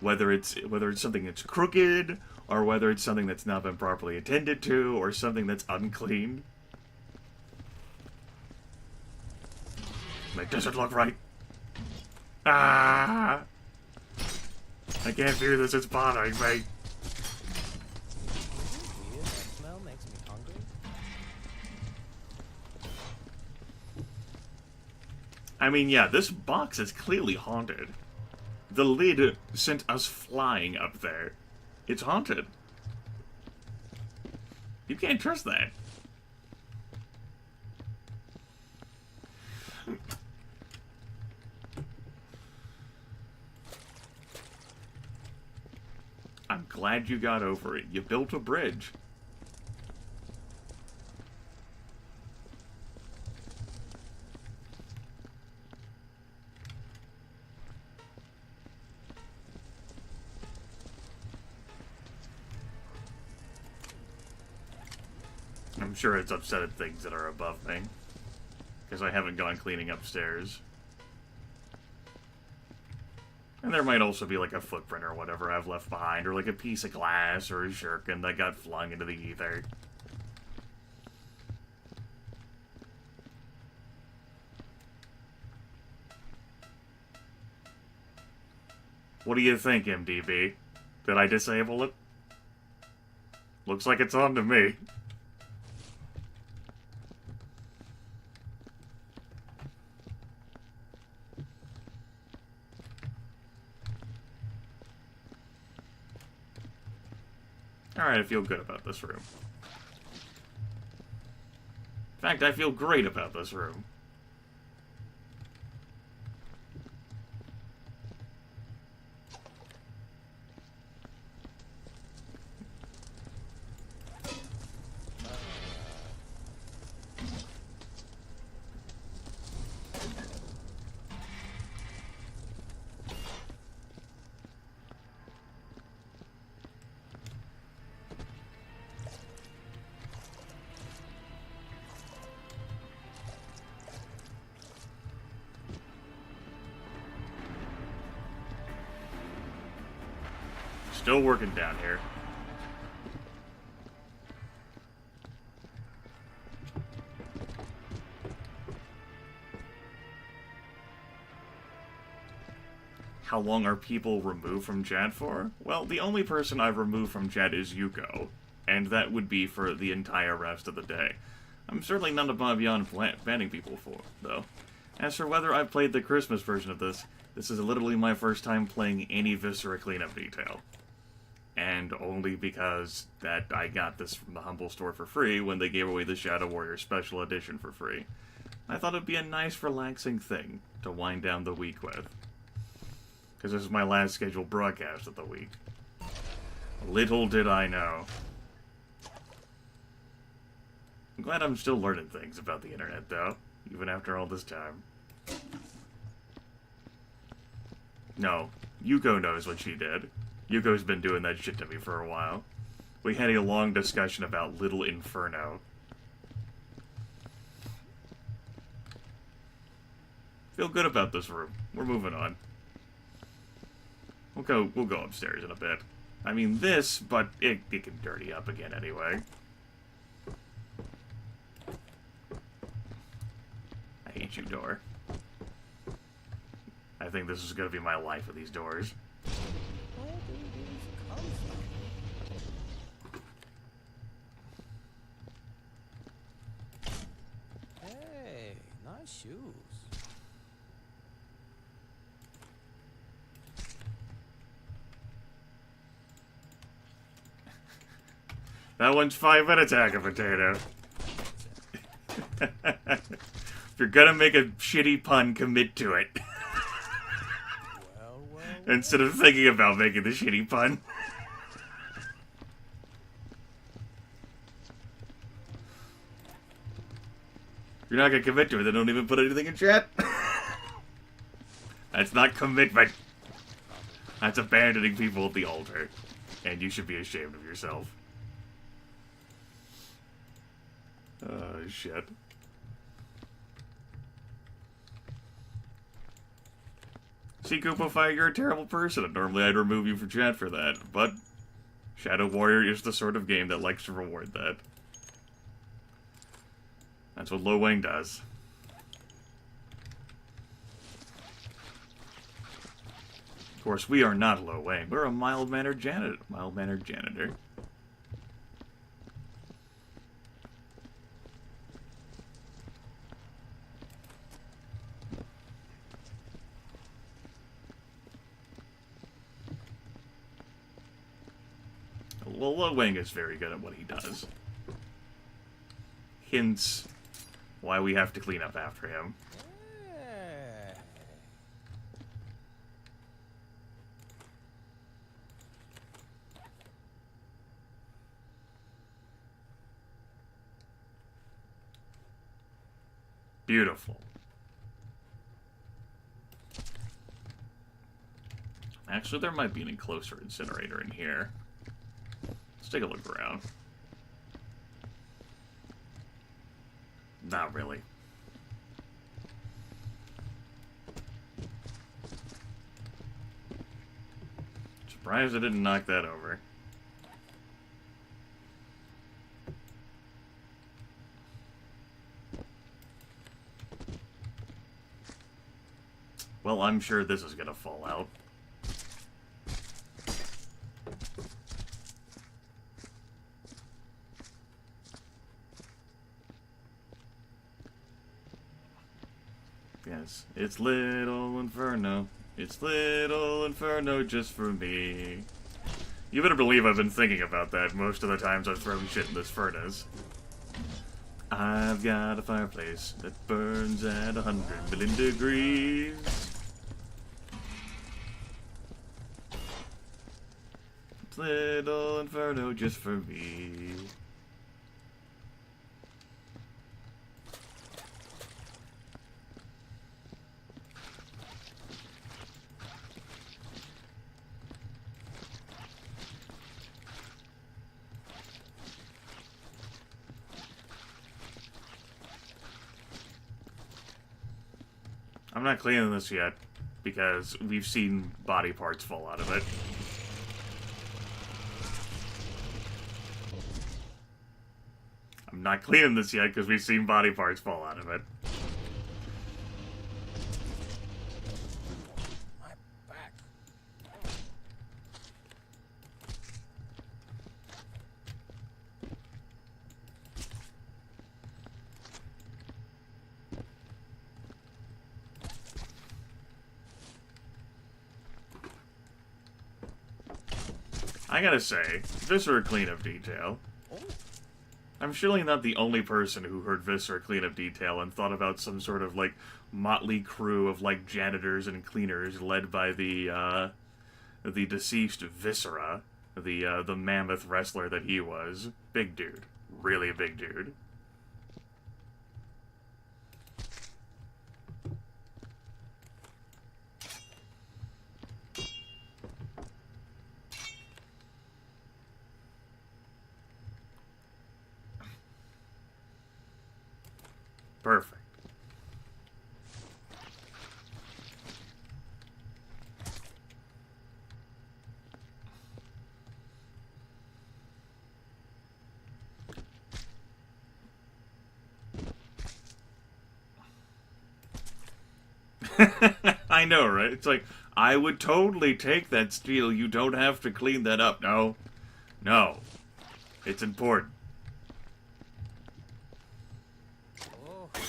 whether it's something that's crooked, or whether it's something that's not been properly attended to, or something that's unclean. That doesn't look right. Ah! I can't hear this, it's bothering me. I mean, yeah, this box is clearly haunted. The lid sent us flying up there. It's haunted. You can't trust that. I'm glad you got over it. You built a bridge. I'm sure it's upset at things that are above me. Because I haven't gone cleaning upstairs. And there might also be like a footprint or whatever I've left behind, or like a piece of glass or a shuriken that got flung into the ether. What do you think, MDB? Did I disable it? Looks like it's on to me. Alright, I feel good about this room. In fact, I feel great about this room. Still working down here. How long are people removed from chat for? Well, the only person I've removed from chat is Yuko, and that would be for the entire rest of the day. I'm certainly not above beyond banning people for, though. As for whether I've played the Christmas version of this, this is literally my first time playing any Viscera cleanup detail. And only because that I got this from the Humble Store for free when they gave away the Shadow Warrior Special Edition for free. I thought it'd be a nice, relaxing thing to wind down the week with. Because this is my last scheduled broadcast of the week. Little did I know. I'm glad I'm still learning things about the internet, though, even after all this time. No, Yuko knows what she did. Yuko's been doing that shit to me for a while. We had a long discussion about Little Inferno. Feel good about this room. We're moving on. We'll go upstairs in a bit. I mean this, but it can dirty up again anyway. I hate you, door. think this is going to be my life with these doors. Where do these come from? Hey, nice shoes. That one's 5 minutes, attack a potato. If you're gonna make a shitty pun, commit to it. Well. Instead of thinking about making the shitty pun. If you're not gonna commit to it, then don't even put anything in chat. That's not commitment. That's abandoning people at the altar. And you should be ashamed of yourself. Oh, shit. See, Koopa, you're a terrible person, and normally I'd remove you from chat for that, but Shadow Warrior is the sort of game that likes to reward that. That's what Lo Wang does. Of course, we are not Lo Wang. We're a mild-mannered janitor. Mild-mannered janitor. Well, Lo Wang is very good at what he does. Hence why we have to clean up after him. Hey. Beautiful. Actually, there might be an enclosure incinerator in here. Let's take a look around. Not really. Surprised I didn't knock that over. Well, I'm sure this is gonna fall out. Yes, it's Little Inferno. It's Little Inferno just for me. You better believe I've been thinking about that most of the times I've thrown shit in this furnace. I've got a fireplace that burns at 100 million degrees. It's Little Inferno just for me. I'm not cleaning this yet, because we've seen body parts fall out of it. I'm not cleaning this yet, because we've seen body parts fall out of it. My back. I gotta say, Viscera cleanup detail. I'm surely not the only person who heard Viscera cleanup detail and thought about some sort of, like, motley crew of, like, janitors and cleaners led by the deceased Viscera, the mammoth wrestler that he was. Big dude. Really big dude. Perfect. I I know, right? It's like, I would totally take that steel. You don't have to clean that up. No. No. It's important. Oh, okay.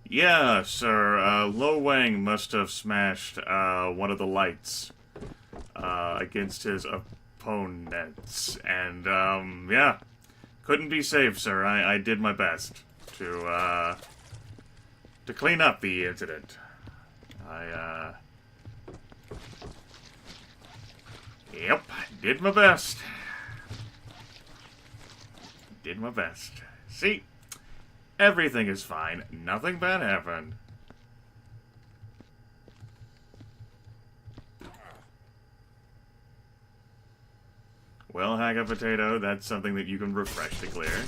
Yeah, sir. Lo Wang must have smashed one of the lights against his opponents. And, yeah. Couldn't be saved, sir. I did my best to clean up the incident. Yep, did my best. Did my best. See? Everything is fine. Nothing bad happened. Well, Hack a Potato, that's something that you can refresh to clear.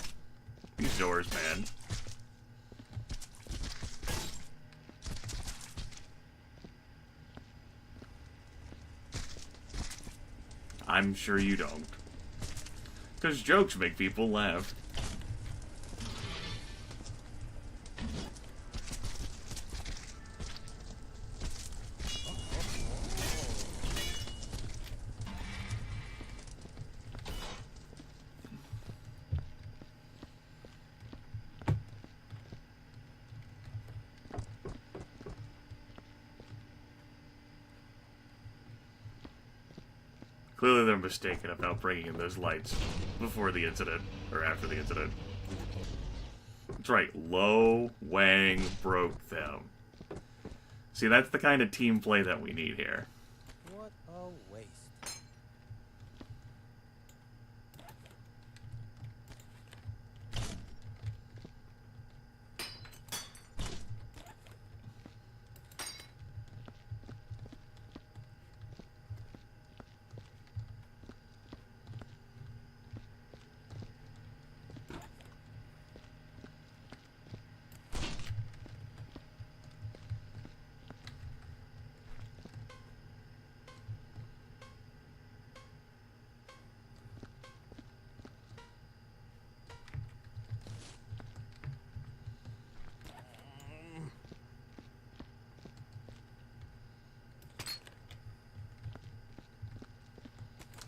These doors, man. I'm sure you don't. Because jokes make people laugh. Clearly they're mistaken about bringing in those lights before the incident, or after the incident. That's right, Lo Wang broke them. See, that's the kind of team play that we need here. What a waste.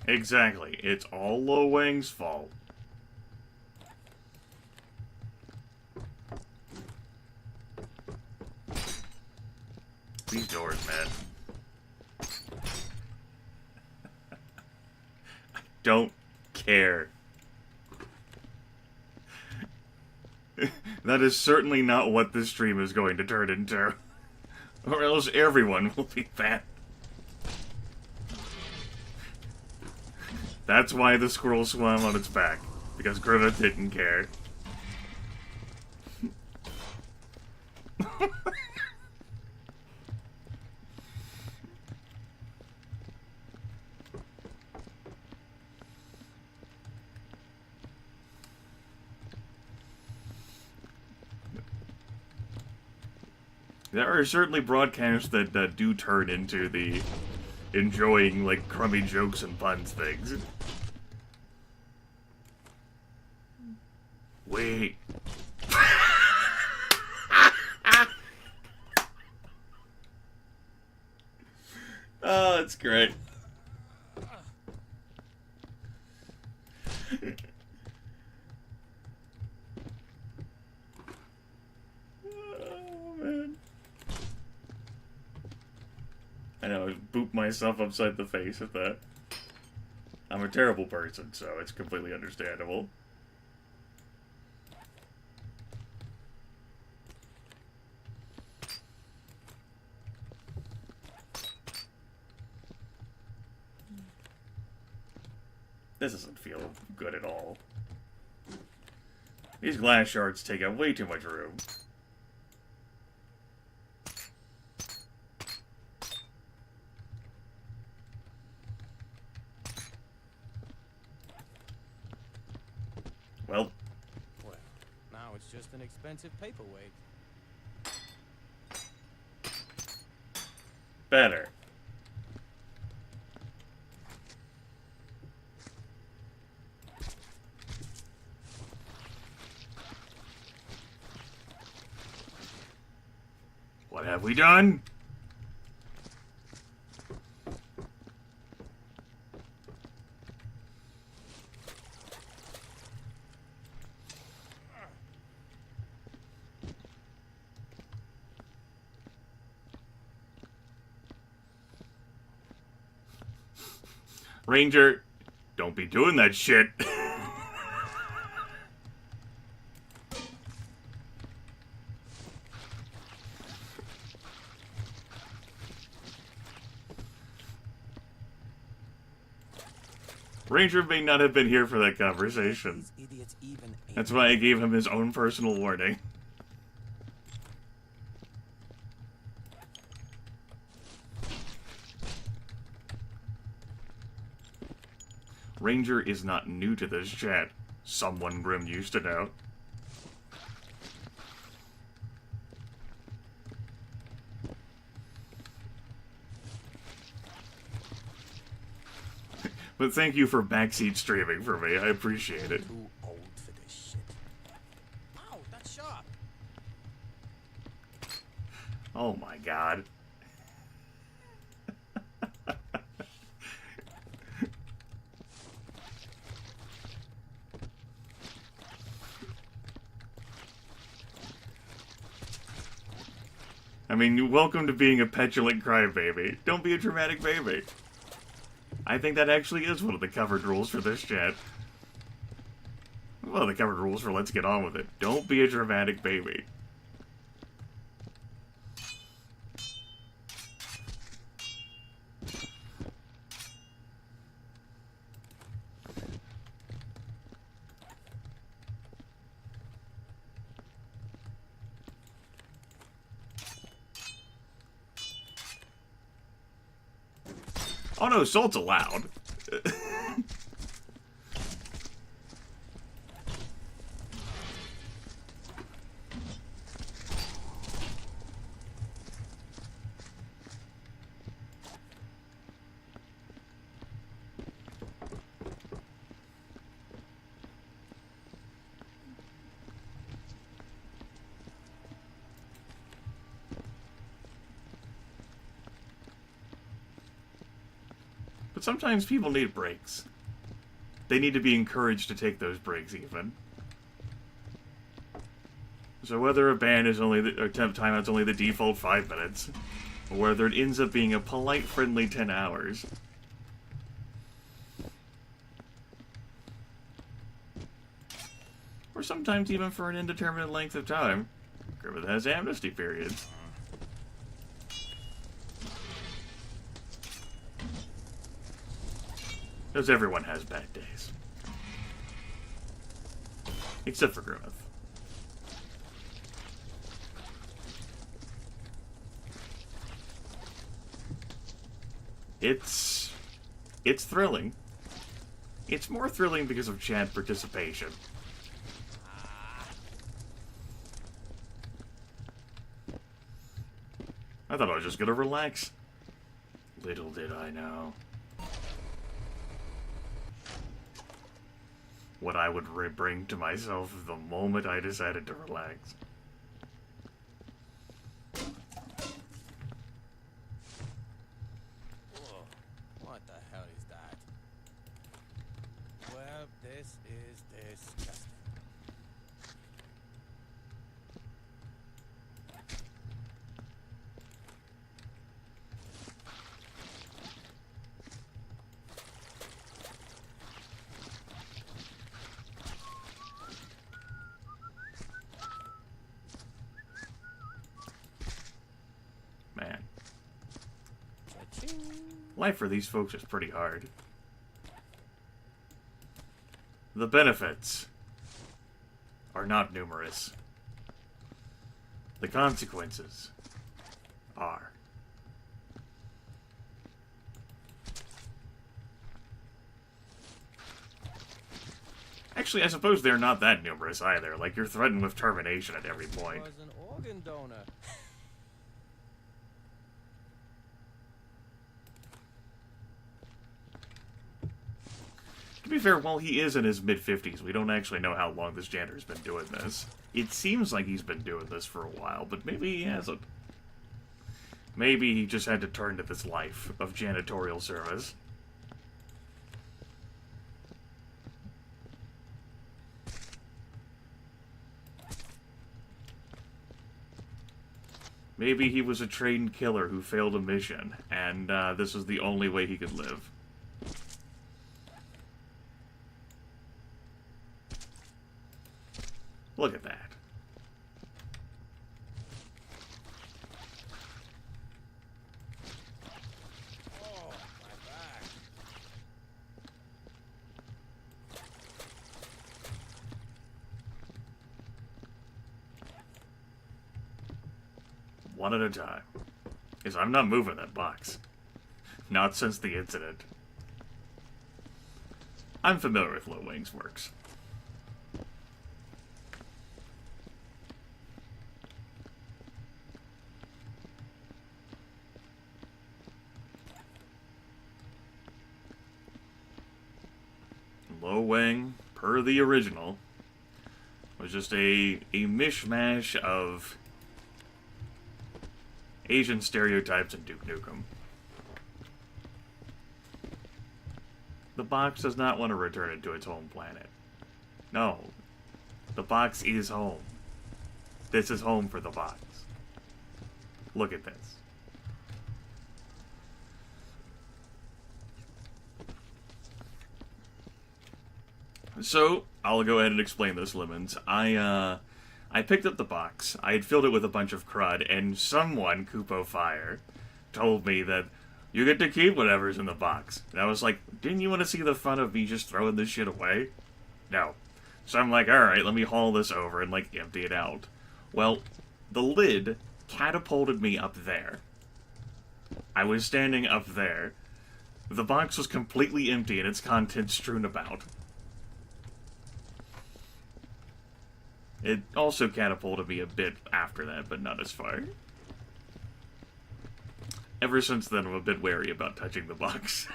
Exactly. It's all Lo Wang's fault. These doors, man. I don't care. That is certainly not what this stream is going to turn into. Or else everyone will be bad. That's why the squirrel swam on its back. Because Grimith didn't care. There are certainly broadcasts that do turn into the enjoying, like, crummy jokes and puns things. Wait. Oh, that's great. Oh, man. I know, I booped myself upside the face at that. I'm a terrible person, so it's completely understandable. This doesn't feel good at all. These glass shards take up way too much room. Well, Well, now it's just an expensive paperweight. better. What have we done? Ranger, don't be doing that shit. Ranger may not have been here for that conversation. These idiots even aim. That's why I gave him his own personal warning. Ranger is not new to this chat. Someone Grim used to know. But thank you for backseat streaming for me. I appreciate it. Too old for this shit. Ow, that's sharp. Oh my god. I mean, welcome to being a petulant crybaby. Don't be a dramatic baby. I think that actually is one of the covered rules for this chat. Well, the covered rules for Let's Get On With It. Don't be a dramatic baby. Oh no, salt's allowed. But sometimes people need breaks. They need to be encouraged to take those breaks, even. So whether a ban is only or temp timeout's only the default 5 minutes, or whether it ends up being a polite, friendly 10 hours. Or sometimes even for an indeterminate length of time. Grimith has amnesty periods. Because everyone has bad days. Except for Grimith. It's thrilling. It's more thrilling because of chat participation. I thought I was just gonna relax. Little did I know what I would bring to myself the moment I decided to relax. Whoa, what the hell is that? Well, this is disgusting. Man, Cha-ching. life for these folks is pretty hard. The benefits are not numerous. The consequences are. Actually, I suppose they're not that numerous either. Like, you're threatened with termination at every point. Was an organ donor. To be fair, while he is in his mid-50s, we don't actually know how long this janitor's been doing this. It seems like he's been doing this for a while, but maybe he hasn't. Maybe he just had to turn to this life of janitorial service. Maybe he was a trained killer who failed a mission, and this was the only way he could live. Look at that. Oh, my back. One at a time. Because I'm not moving that box. Not since the incident. I'm familiar with Low Wang's works. Lo Wang, per the original, was just a mishmash of Asian stereotypes and Duke Nukem. The box does not want to return it to its home planet. No. The box is home. This is home for the box. Look at this. So, I'll go ahead and explain this, Lemons. I picked up the box. I had filled it with a bunch of crud, and someone, Kupo Fire, told me that you get to keep whatever's in the box. And I was like, didn't you want to see the fun of me just throwing this shit away? No. So I'm like, alright, let me haul this over and, like, empty it out. Well, the lid catapulted me up there. I was standing up there. The box was completely empty and its contents strewn about. It also catapulted me a bit after that, but not as far. Ever since then, I'm a bit wary about touching the box.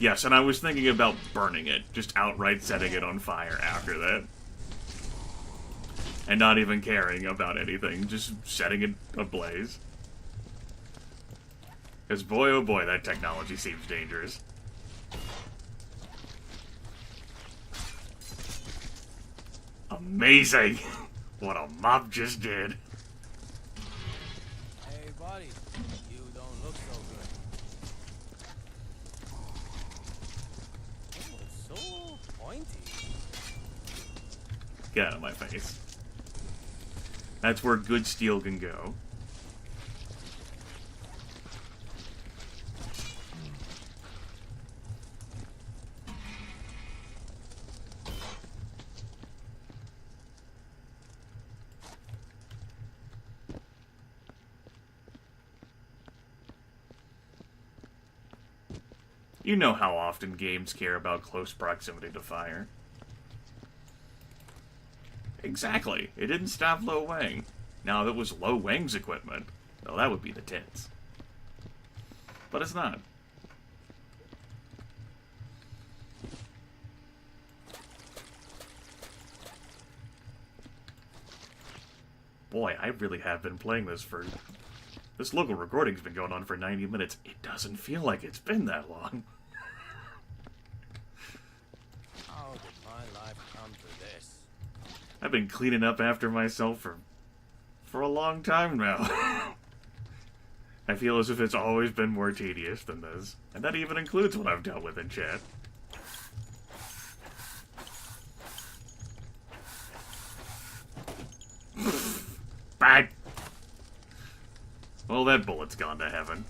Yes, and I was thinking about burning it, just outright setting it on fire after that. And not even caring about anything, just setting it ablaze. Because boy oh boy, that technology seems dangerous. Amazing! What a mop just did. Hey, buddy. You don't look so good. Oh, it's so pointy. Get out of my face. That's where good steel can go. You know how often games care about close proximity to fire. Exactly. It didn't stop Lo Wang. Now, if it was Lo Wang's equipment, well, that would be the tits. But it's not. Boy, I really have been playing this for... This local recording's been going on for 90 minutes. It doesn't feel like it's been that long. How did my life come to this? I've been cleaning up after myself for a long time now. I feel as if it's always been more tedious than this. And that even includes what I've dealt with in chat. Bad. Well, that bullet's gone to heaven.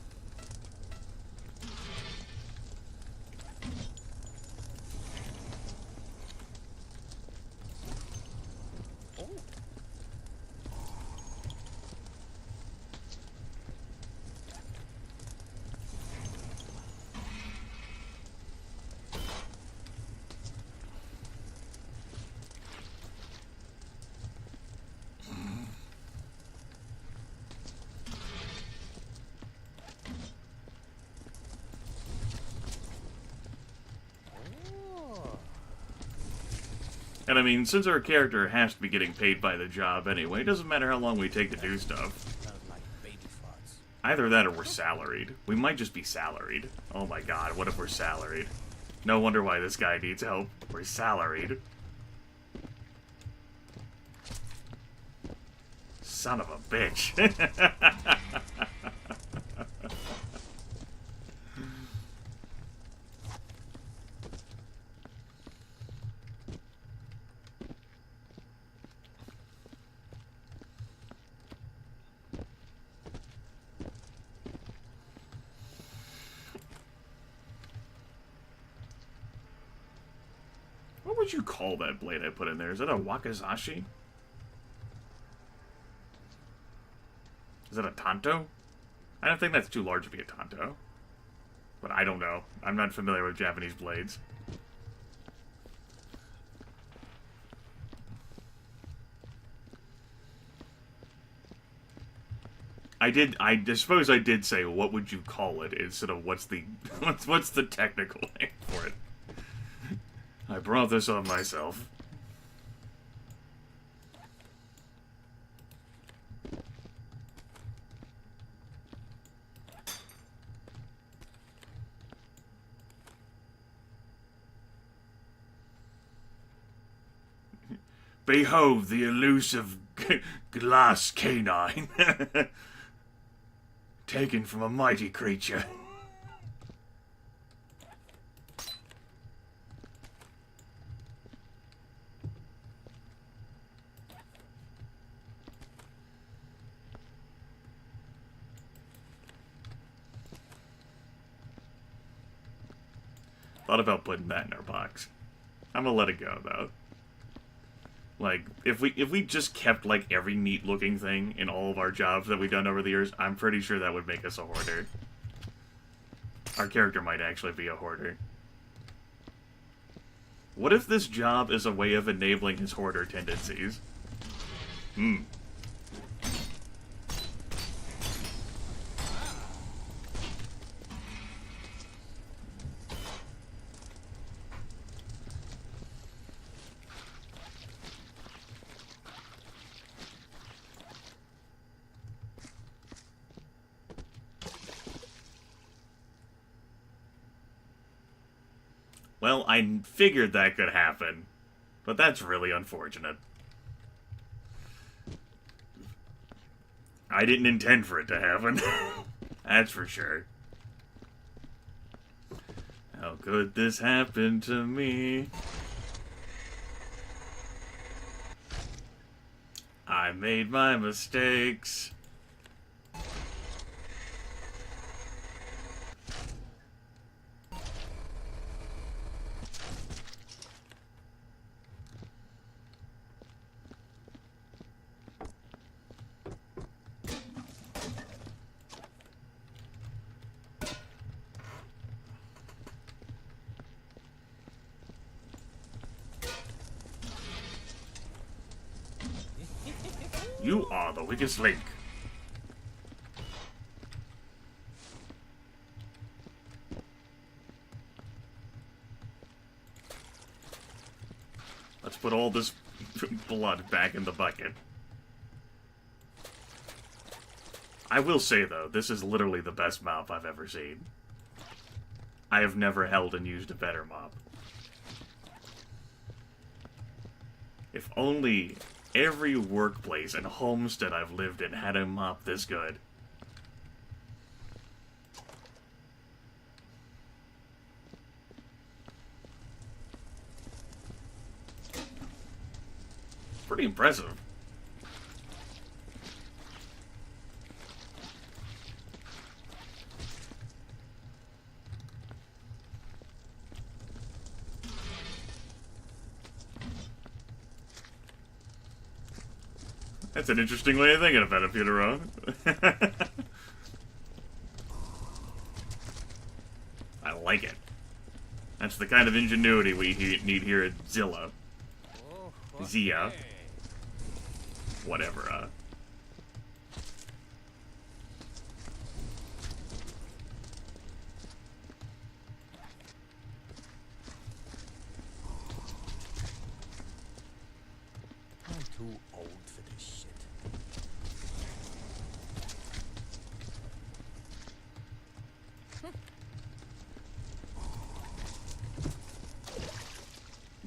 And I mean, since our character has to be getting paid by the job anyway, it doesn't matter how long we take to do stuff. Smells like baby farts. Either that or we're salaried. We might just be salaried. Oh my god, what if we're salaried? No wonder why this guy needs help. We're salaried. Son of a bitch. What would you call that blade I put in there? Is that a wakizashi? Is that a tanto? I don't think that's too large to be a tanto. But I don't know. I'm not familiar with Japanese blades. I suppose I did say, what would you call it, instead of what's the what's the technical name for it. I brought this on myself. Behold the elusive glass canine. Taken from a mighty creature. Thought about putting that in our box. I'm gonna let it go, though. Like, if we just kept, like, every neat-looking thing in all of our jobs that we've done over the years, I'm pretty sure that would make us a hoarder. Our character might actually be a hoarder. What if this job is a way of enabling his hoarder tendencies? Well, I figured that could happen, but that's really unfortunate. I didn't intend for it to happen. That's for sure. How could this happen to me? I made my mistakes. You are the weakest link. Let's put all this blood back in the bucket. I will say, though, this is literally the best mop I've ever seen. I have never held and used a better mop. If only every workplace and homestead I've lived in had a mop this good. Pretty impressive. That's an interesting way of thinking about it, Peter. I like it. That's the kind of ingenuity we need here at Zilla. Zia. Whatever, too old for this shit.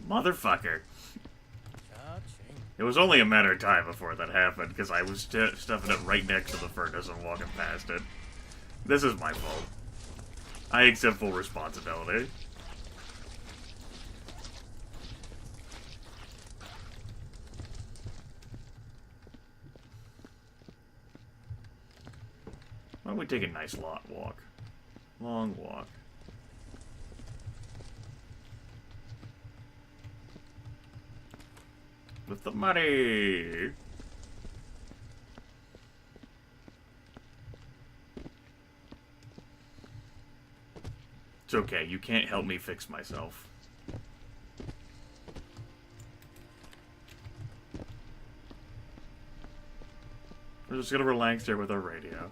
Motherfucker. Cha-ching. It was only a matter of time before that happened, because I was stuffing it right next to the furnace and walking past it. This is my fault. I accept full responsibility. Why don't we take a nice walk? Long walk. With the money! It's okay, you can't help me fix myself. We're just gonna relax here with our radio.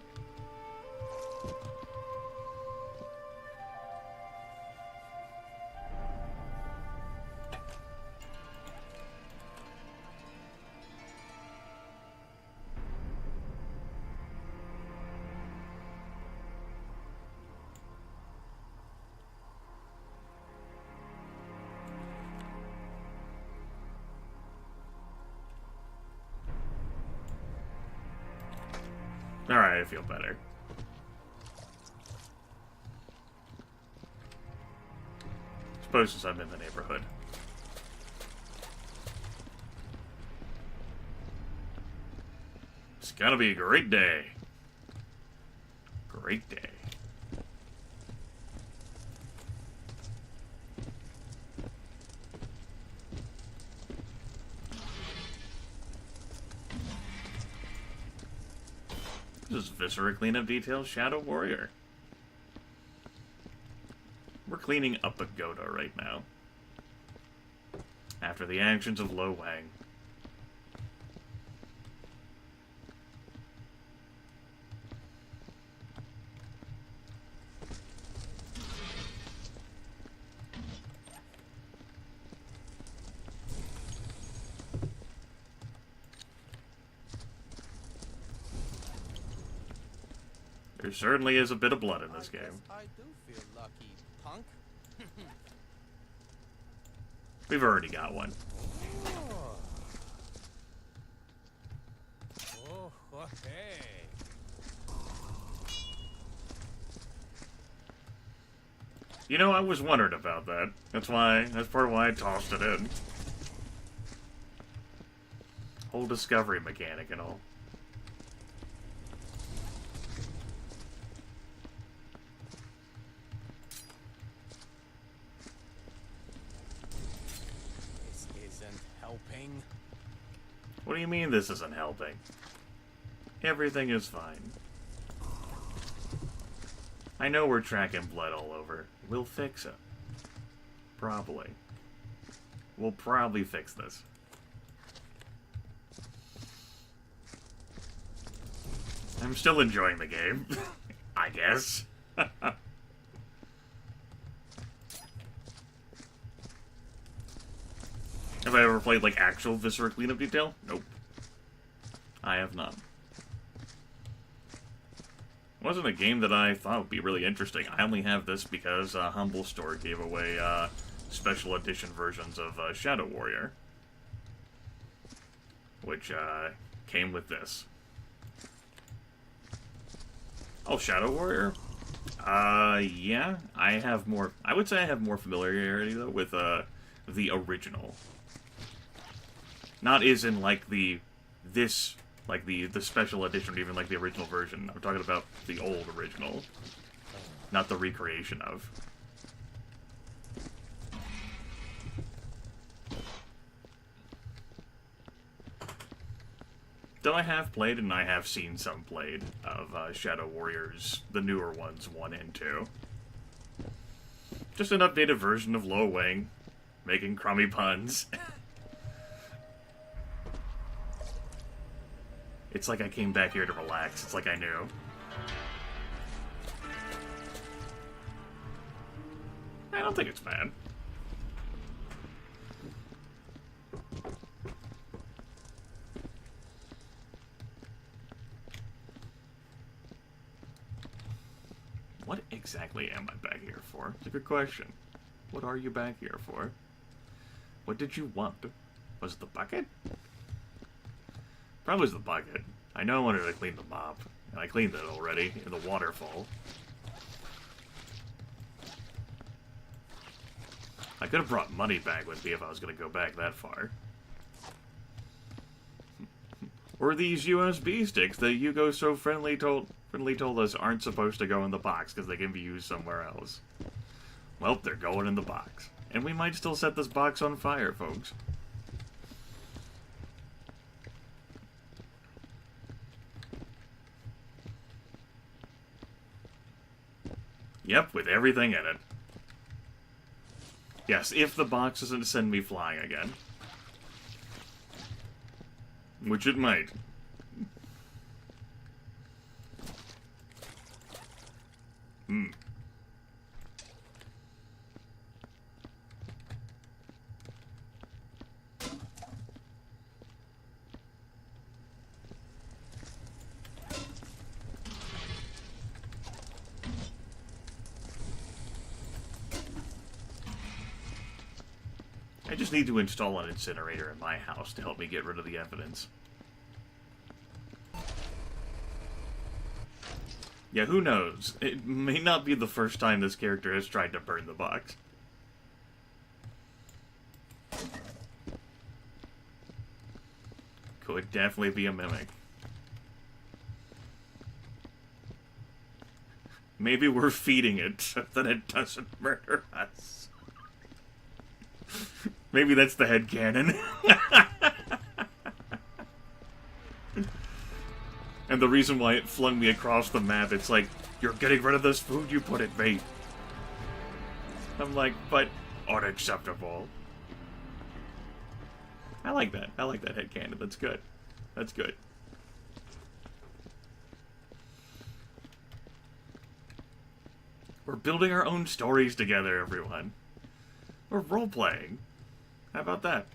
Alright, I feel better. Suppose since I'm in the neighborhood. It's gonna be a great day. Great day. This is Viscera cleanup details, Shadow Warrior. We're cleaning up a Goda right now. After the actions of Lo Wang. There certainly is a bit of blood in this game. I do feel lucky, punk. We've already got one. Oh, hey. You know, I was wondering about that. That's part of why I tossed it in. Whole discovery mechanic and all. Helping. What do you mean this isn't helping? Everything is fine. I know we're tracking blood all over. We'll fix it. Probably. We'll probably fix this. I'm still enjoying the game. I guess. Have I ever played, like, actual Viscera cleanup detail? Nope. I have not. It wasn't a game that I thought would be really interesting. I only have this because Humble Store gave away special edition versions of Shadow Warrior. Which came with this. Oh, Shadow Warrior? Yeah. I would say I have more familiarity, though, with the original. Not as in, like, the special edition, or even, like, the original version. I'm talking about the old original. Not the recreation of. Though I have played, and I have seen some played, of Shadow Warriors, the newer ones, 1 and 2. Just an updated version of Lo Wang, making crummy puns. It's like I came back here to relax. It's like I knew. I don't think it's bad. exactly am I back here for? It's a good question. What are you back here for? What did you want? Was it the bucket? Probably was the bucket. I know I wanted to clean the mop, and I cleaned it already in the waterfall. I could have brought money back with me if I was going to go back that far. Or these USB sticks that Yugo so friendly told us aren't supposed to go in the box because they can be used somewhere else. Well, they're going in the box. And we might still set this box on fire, folks. Yep, with everything in it. Yes, if the box doesn't send me flying again. Which it might. Hmm. I just need to install an incinerator in my house to help me get rid of the evidence. Yeah, who knows? It may not be the first time this character has tried to burn the box. Could definitely be a mimic. Maybe we're feeding it so that it doesn't murder us. Maybe that's the headcanon. And the reason why it flung me across the map, it's like, you're getting rid of this food you put in me. I'm like, but unacceptable. I like that. I like that headcanon. That's good. That's good. We're building our own stories together, everyone. We're role-playing. How about that?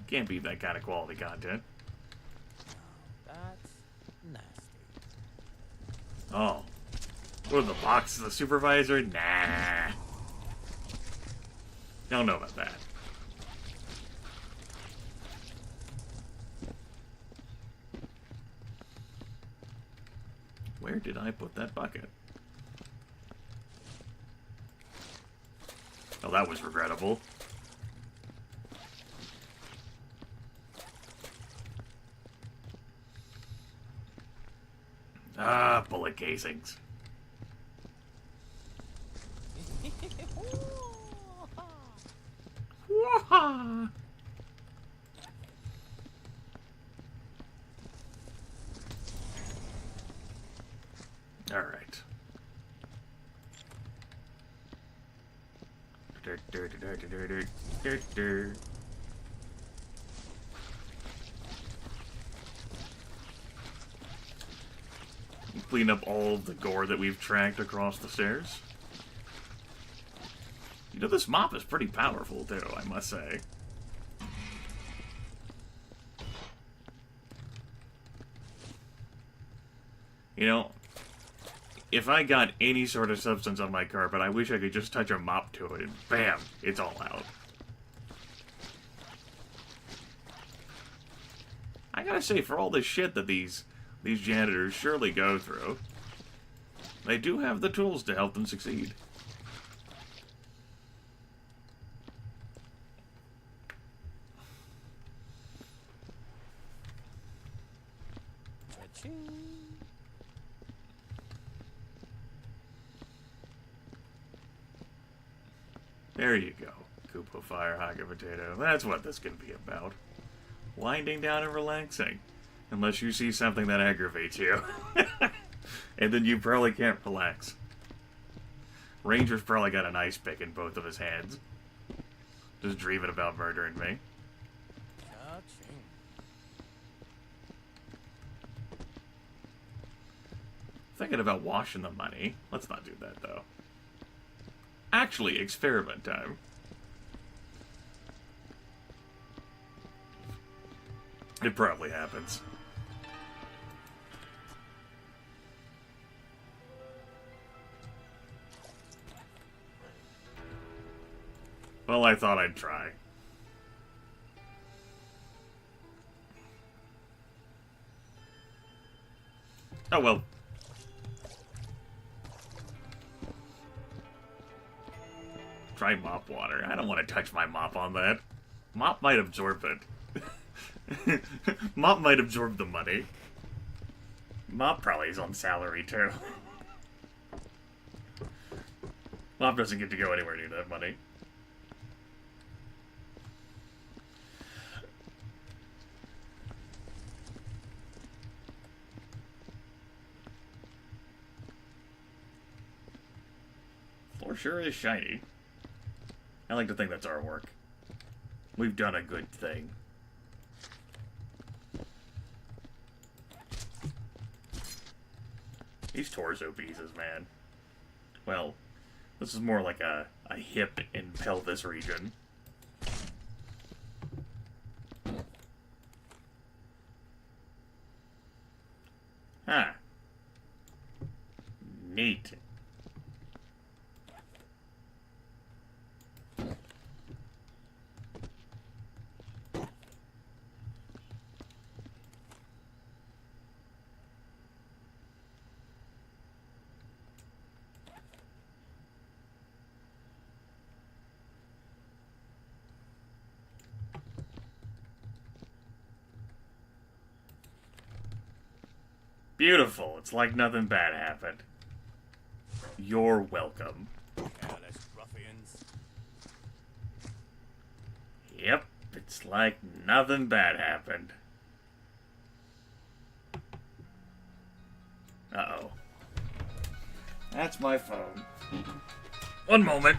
Can't beat that kind of quality content. That's nasty. Oh. What, the box is the supervisor? Nah. Don't know about that. Where did I put that bucket? Oh, that was regrettable. Ah, bullet casings. Wah-ha! All right. Clean up all of the gore that we've tracked across the stairs. You know, this mop is pretty powerful, too, I must say. You know, if I got any sort of substance on my carpet, I wish I could just touch a mop to it and bam, it's all out. I gotta say, for all the shit that these janitors surely go through, they do have the tools to help them succeed. Cha-ching. There you go. Koopa Fire Haka Potato. That's what this can be about. Winding down and relaxing. Unless you see something that aggravates you. And then you probably can't relax. Ranger's probably got an ice pick in both of his hands. Just dreaming about murdering me. Cha-ching. Thinking about washing the money. Let's not do that, though. Actually, experiment time. It probably happens. Well, I thought I'd try. Oh, well. Try mop water. I don't want to touch my mop on that. Mop might absorb it. Mop might absorb the money. Mop probably is on salary, too. Mop doesn't get to go anywhere near that money. Floor sure is shiny. I like to think that's our work. We've done a good thing. These torso pieces, man. Well, this is more like a hip and pelvis region. Huh. Neat. Beautiful. It's like nothing bad happened. You're welcome. Careless ruffians. Yep, it's like nothing bad happened. Uh-oh. That's my phone. One moment.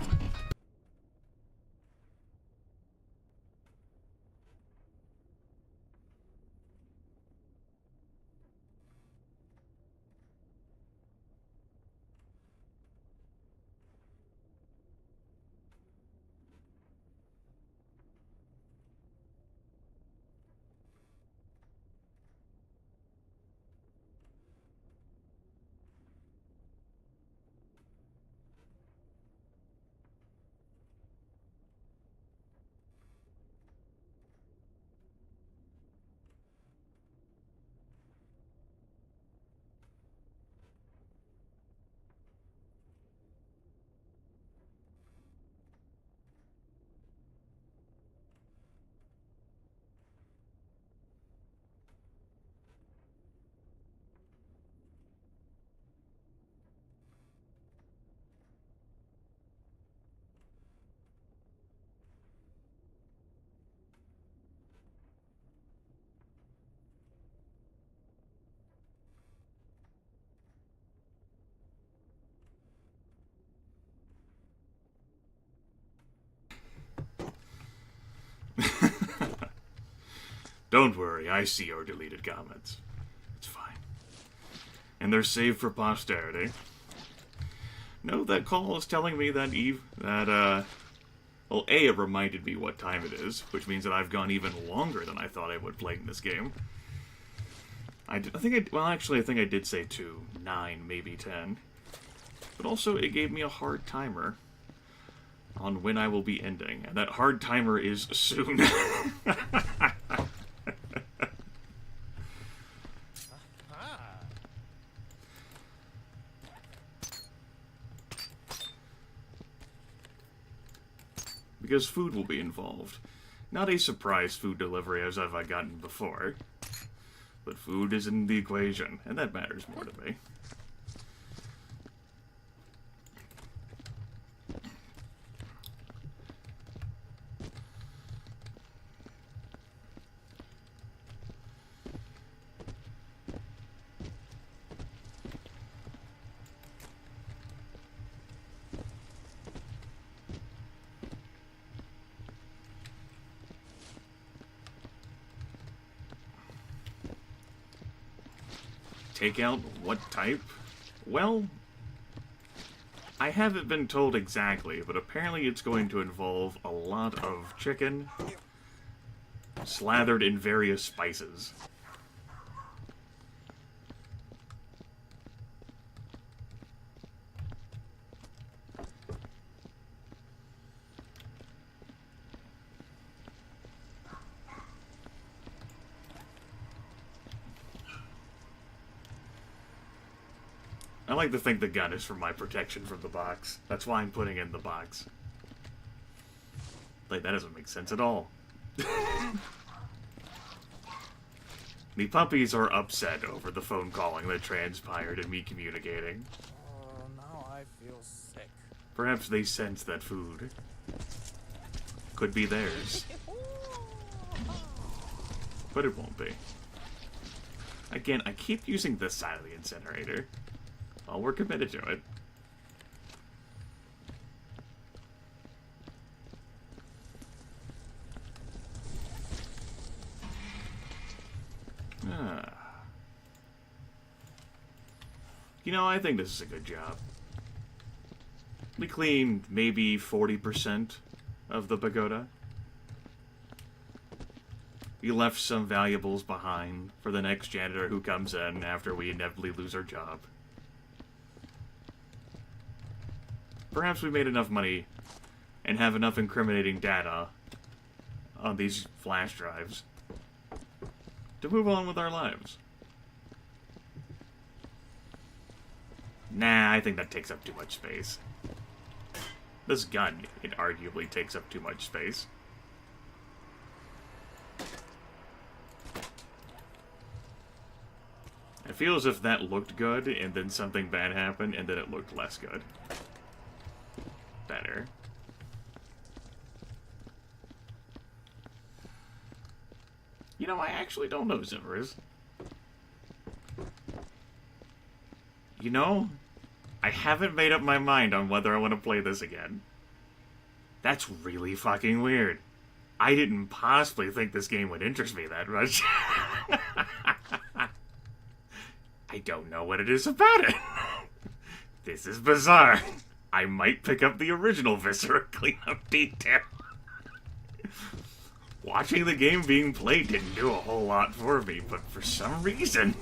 Don't worry, I see your deleted comments. It's fine. And they're saved for posterity. No, that call is telling me that well, A, it reminded me what time it is, which means that I've gone even longer than I thought I would playing this game. I think I did say 2, 9, maybe 10. But also, it gave me a hard timer on when I will be ending, and that hard timer is soon. Because food will be involved. Not a surprise food delivery as I've gotten before, but food is in the equation, and that matters more to me. Take out what type? Well, I haven't been told exactly, but apparently it's going to involve a lot of chicken slathered in various spices. I like to think the gun is for my protection from the box. That's why I'm putting it in the box. Like, that doesn't make sense at all. The puppies are upset over the phone calling that transpired and me communicating. Oh, now I feel sick. Perhaps they sense that food could be theirs. But it won't be. Again, I keep using this side of the incinerator. Well, we're committed to it. You know, I think this is a good job. We cleaned maybe 40% of the pagoda. We left some valuables behind for the next janitor who comes in after we inevitably lose our job. Perhaps we made enough money and have enough incriminating data on these flash drives to move on with our lives. Nah, I think that takes up too much space. This gun, it arguably takes up too much space. I feel as if that looked good, and then something bad happened, and then it looked less good. Better. You know, I actually don't know zimmers. You know, I haven't made up my mind on whether I want to play this again. That's really fucking weird. I didn't possibly think this game would interest me that much. I don't know what it is about it. This is bizarre. I might pick up the original Viscera cleanup detail. Watching the game being played didn't do a whole lot for me, but for some reason...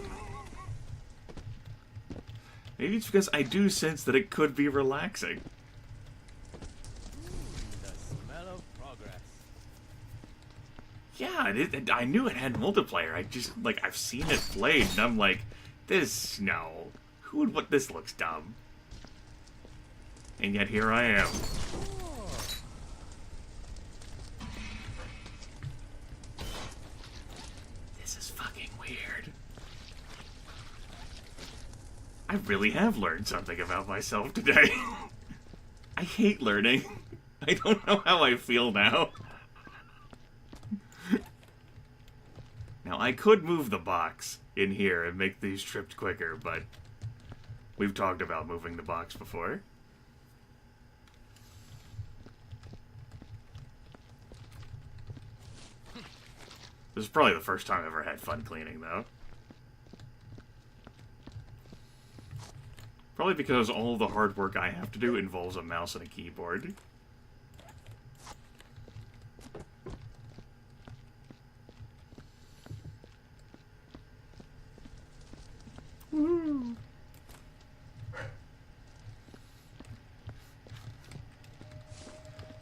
Maybe it's because I do sense that it could be relaxing. The smell of progress. Yeah, I knew it had multiplayer. I just, like, I've seen it played, and I'm like, no. Who would, this looks dumb. And yet here I am. This is fucking weird. I really have learned something about myself today. I hate learning. I don't know how I feel now. Now, I could move the box in here and make these trips quicker, but we've talked about moving the box before. This is probably the first time I've ever had fun cleaning, though. Probably because all the hard work I have to do involves a mouse and a keyboard. Woo.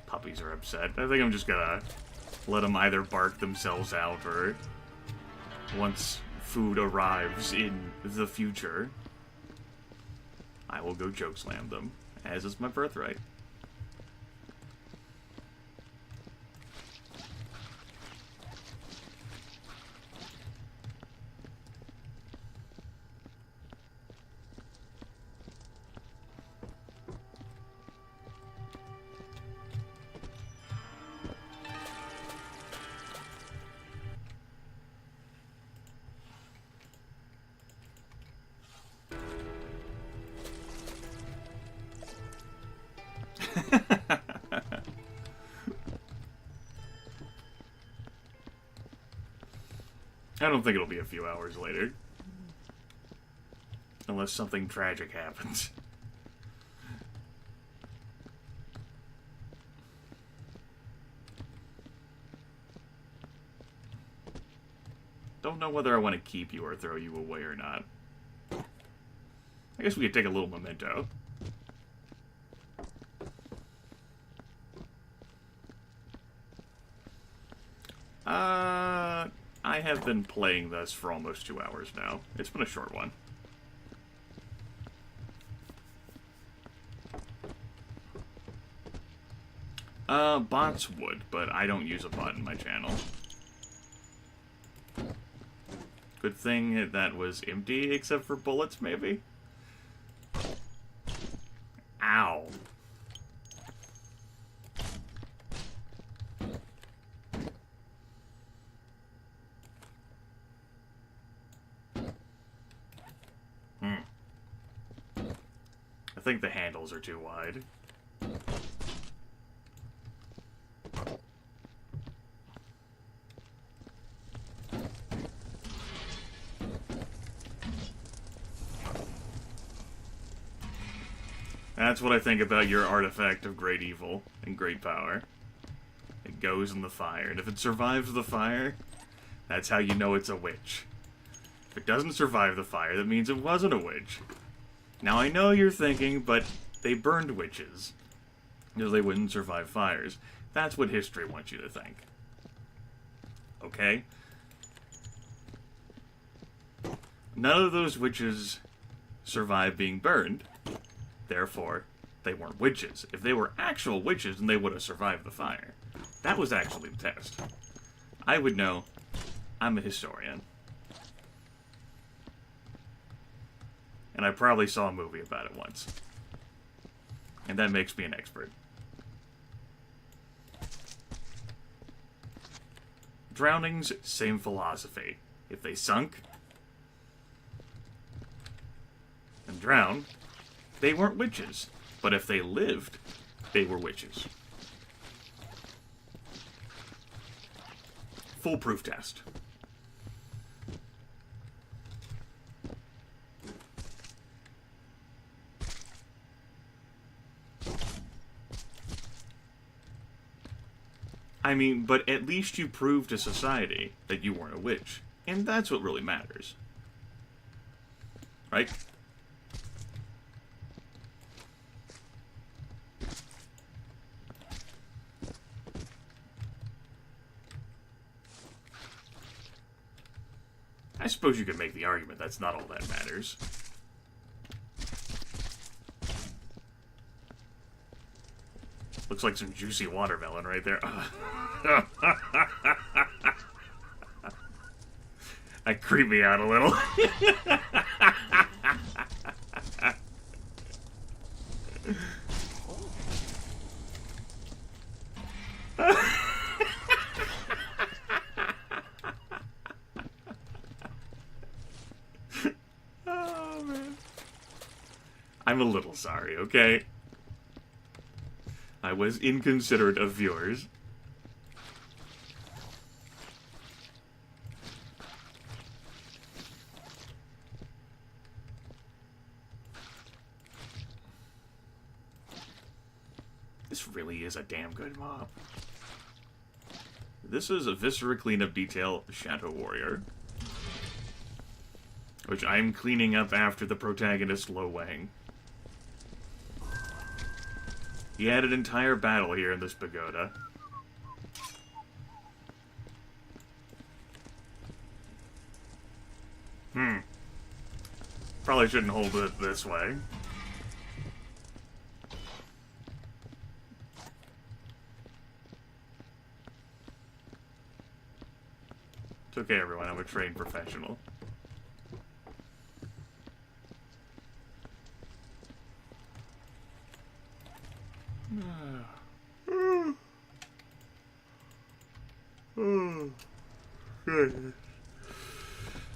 Puppies are upset. I think I'm just gonna let them either bark themselves out or once food arrives in the future, I will go chokeslam them, as is my birthright. I don't think it'll be a few hours later. Unless something tragic happens. Don't know whether I want to keep you or throw you away or not. I guess we could take a little memento. I have been playing this for almost 2 hours now. It's been a short one. Bots would, but I don't use a bot in my channel. Good thing that was empty, except for bullets, maybe? Ow. I think the handles are too wide. That's what I think about your artifact of great evil and great power. It goes in the fire, and if it survives the fire, that's how you know it's a witch. If it doesn't survive the fire, that means it wasn't a witch. Now I know you're thinking, but they burned witches, because they wouldn't survive fires. That's what history wants you to think. Okay? None of those witches survived being burned. Therefore, they weren't witches. If they were actual witches, then they would have survived the fire. That was actually the test. I would know. I'm a historian. And I probably saw a movie about it once. And that makes me an expert. Drownings, same philosophy. If they sunk and drowned, they weren't witches. But if they lived, they were witches. Foolproof test. I mean, but at least you proved to society that you weren't a witch. And that's what really matters. Right? I suppose you could make the argument that's not all that matters. Looks like some juicy watermelon right there. That creeped me out a little. Oh, man. I'm a little sorry, okay? I was inconsiderate of viewers. This really is a damn good mob. This is a Viscera cleanup detail Shadow Warrior, which I'm cleaning up after the protagonist Lo Wang. He had an entire battle here in this pagoda. Probably shouldn't hold it this way. It's okay, everyone. I'm a trained professional.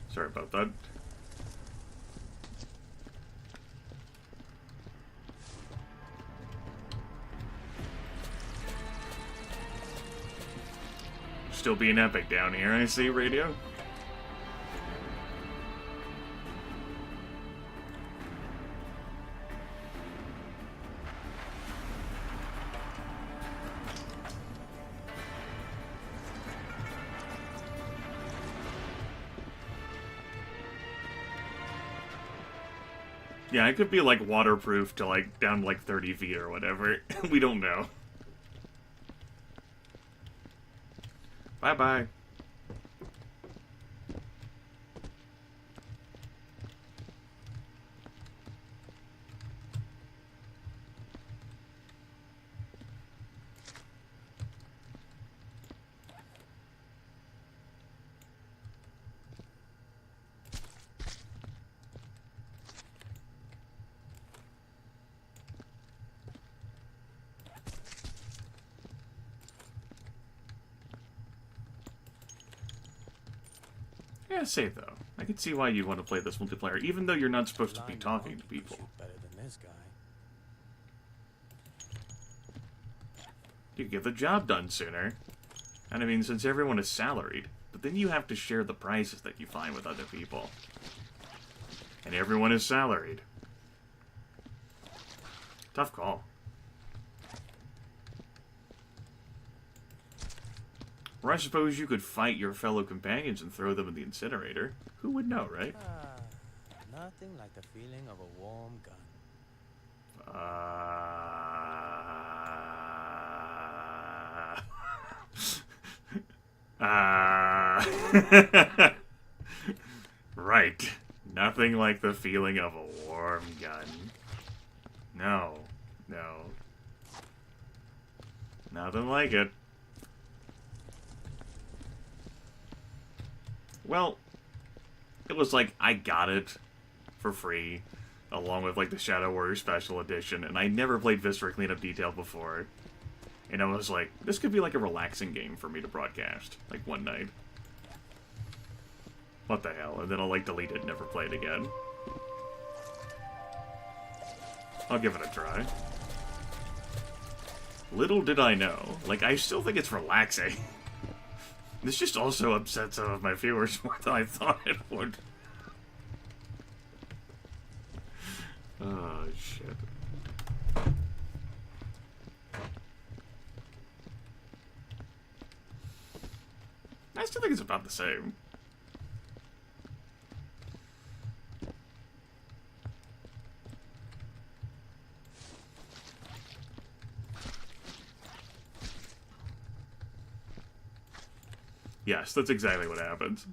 Sorry about that. Still being epic down here, I see, radio. Yeah, it could be, like, waterproof to, like, down to, like, 30 feet or whatever. We don't know. Bye-bye. Yeah, save though. I can see why you'd want to play this multiplayer, even though you're not supposed to be Blind talking to monkey can people. shoot better than this guy. You get the job done sooner. And I mean, since everyone is salaried, but then you have to share the prizes that you find with other people. And everyone is salaried. Tough call. Or I suppose you could fight your fellow companions and throw them in the incinerator. Who would know, right? Nothing like the feeling of a warm gun. Right. Nothing like the feeling of a warm gun. No. No. Nothing like it. Well, it was like, I got it for free, along with, like, the Shadow Warrior Special Edition, and I never played Viscera Cleanup Detail before. And I was like, this could be, like, a relaxing game for me to broadcast, like, one night. What the hell? And then I'll, like, delete it and never play it again. I'll give it a try. Little did I know. Like, I still think it's relaxing. This just also upset some of my viewers more than I thought it would. Oh, shit. I still think it's about the same. Yes, that's exactly what happens.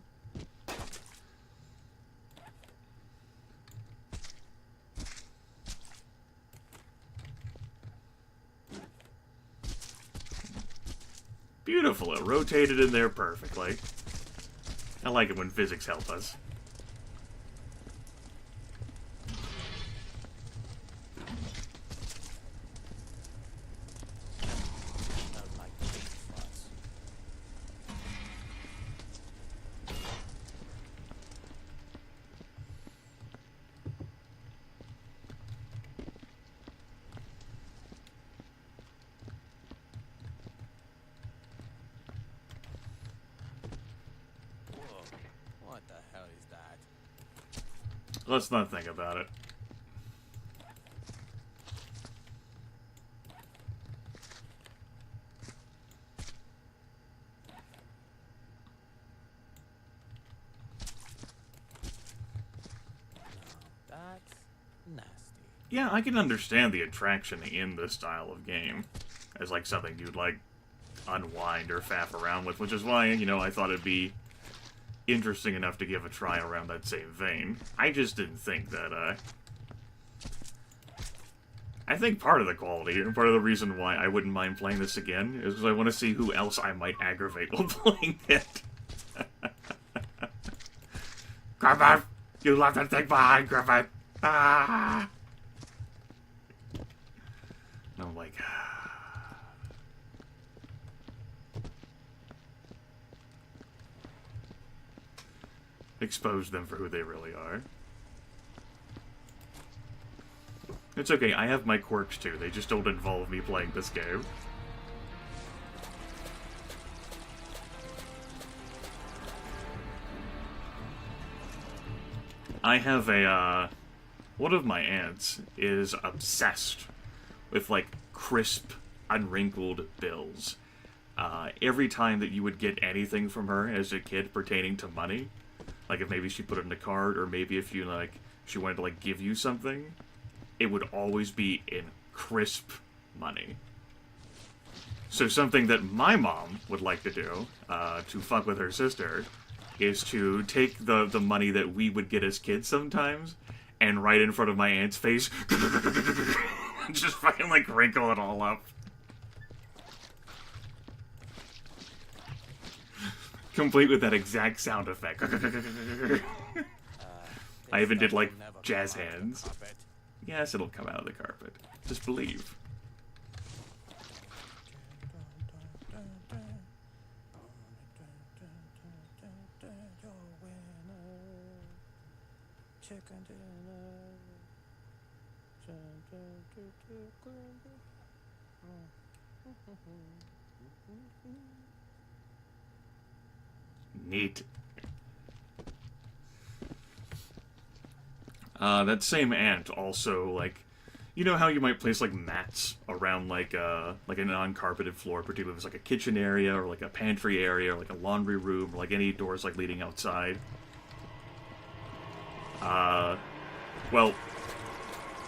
Beautiful, it rotated in there perfectly. I like it when physics help us. Not like big fuss. Whoa, what the hell is that? Let's not think about it. That's nasty. Yeah, I can understand the attraction in this style of game as, like, something you'd, like, unwind or faff around with, which is why, you know, I thought it'd be interesting enough to give a try around that same vein. I just didn't think that, I think part of the quality, and part of the reason why I wouldn't mind playing this again, is because I want to see who else I might aggravate while playing it. Grimith! You left the thing behind, Grimith! Ah! And I'm like... expose them for who they really are. It's okay, I have my quirks too, they just don't involve me playing this game. I have a, one of my aunts is obsessed with, like, crisp, unwrinkled bills. Every time that you would get anything from her as a kid pertaining to money, like if maybe she put it in a card, or maybe if you, like, she wanted to, like, give you something, it would always be in crisp money. So something that my mom would like to do, to fuck with her sister, is to take the money that we would get as kids sometimes, and right in front of my aunt's face, just fucking, like, wrinkle it all up. Complete with that exact sound effect. I even did, like, jazz hands. Yes, it'll come out of the carpet. Just believe. Neat. That same ant also, like, you know how you might place, like, mats around, like a non-carpeted floor, particularly if it's, like, a kitchen area, or, like, a pantry area, or, like, a laundry room, or, like, any doors, like, leading outside? Well,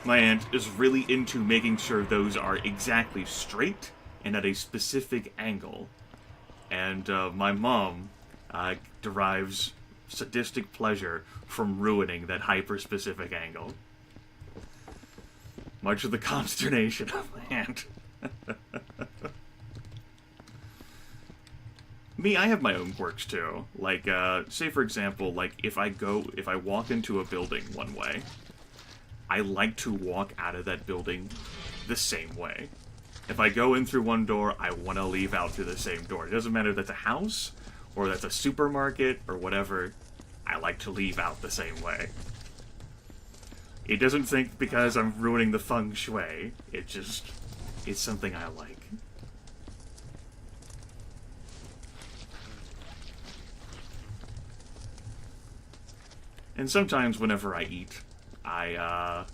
my aunt is really into making sure those are exactly straight and at a specific angle. And, my mom, derives sadistic pleasure from ruining that hyper-specific angle. Much of the consternation of my aunt. Me, I have my own quirks too. Like, say for example, like, if I walk into a building one way, I like to walk out of that building the same way. If I go in through one door, I want to leave out through the same door. It doesn't matter if that's a house, or that's a supermarket, or whatever. I like to leave out the same way. It doesn't think because I'm ruining the feng shui. It's something I like. And sometimes whenever I eat, I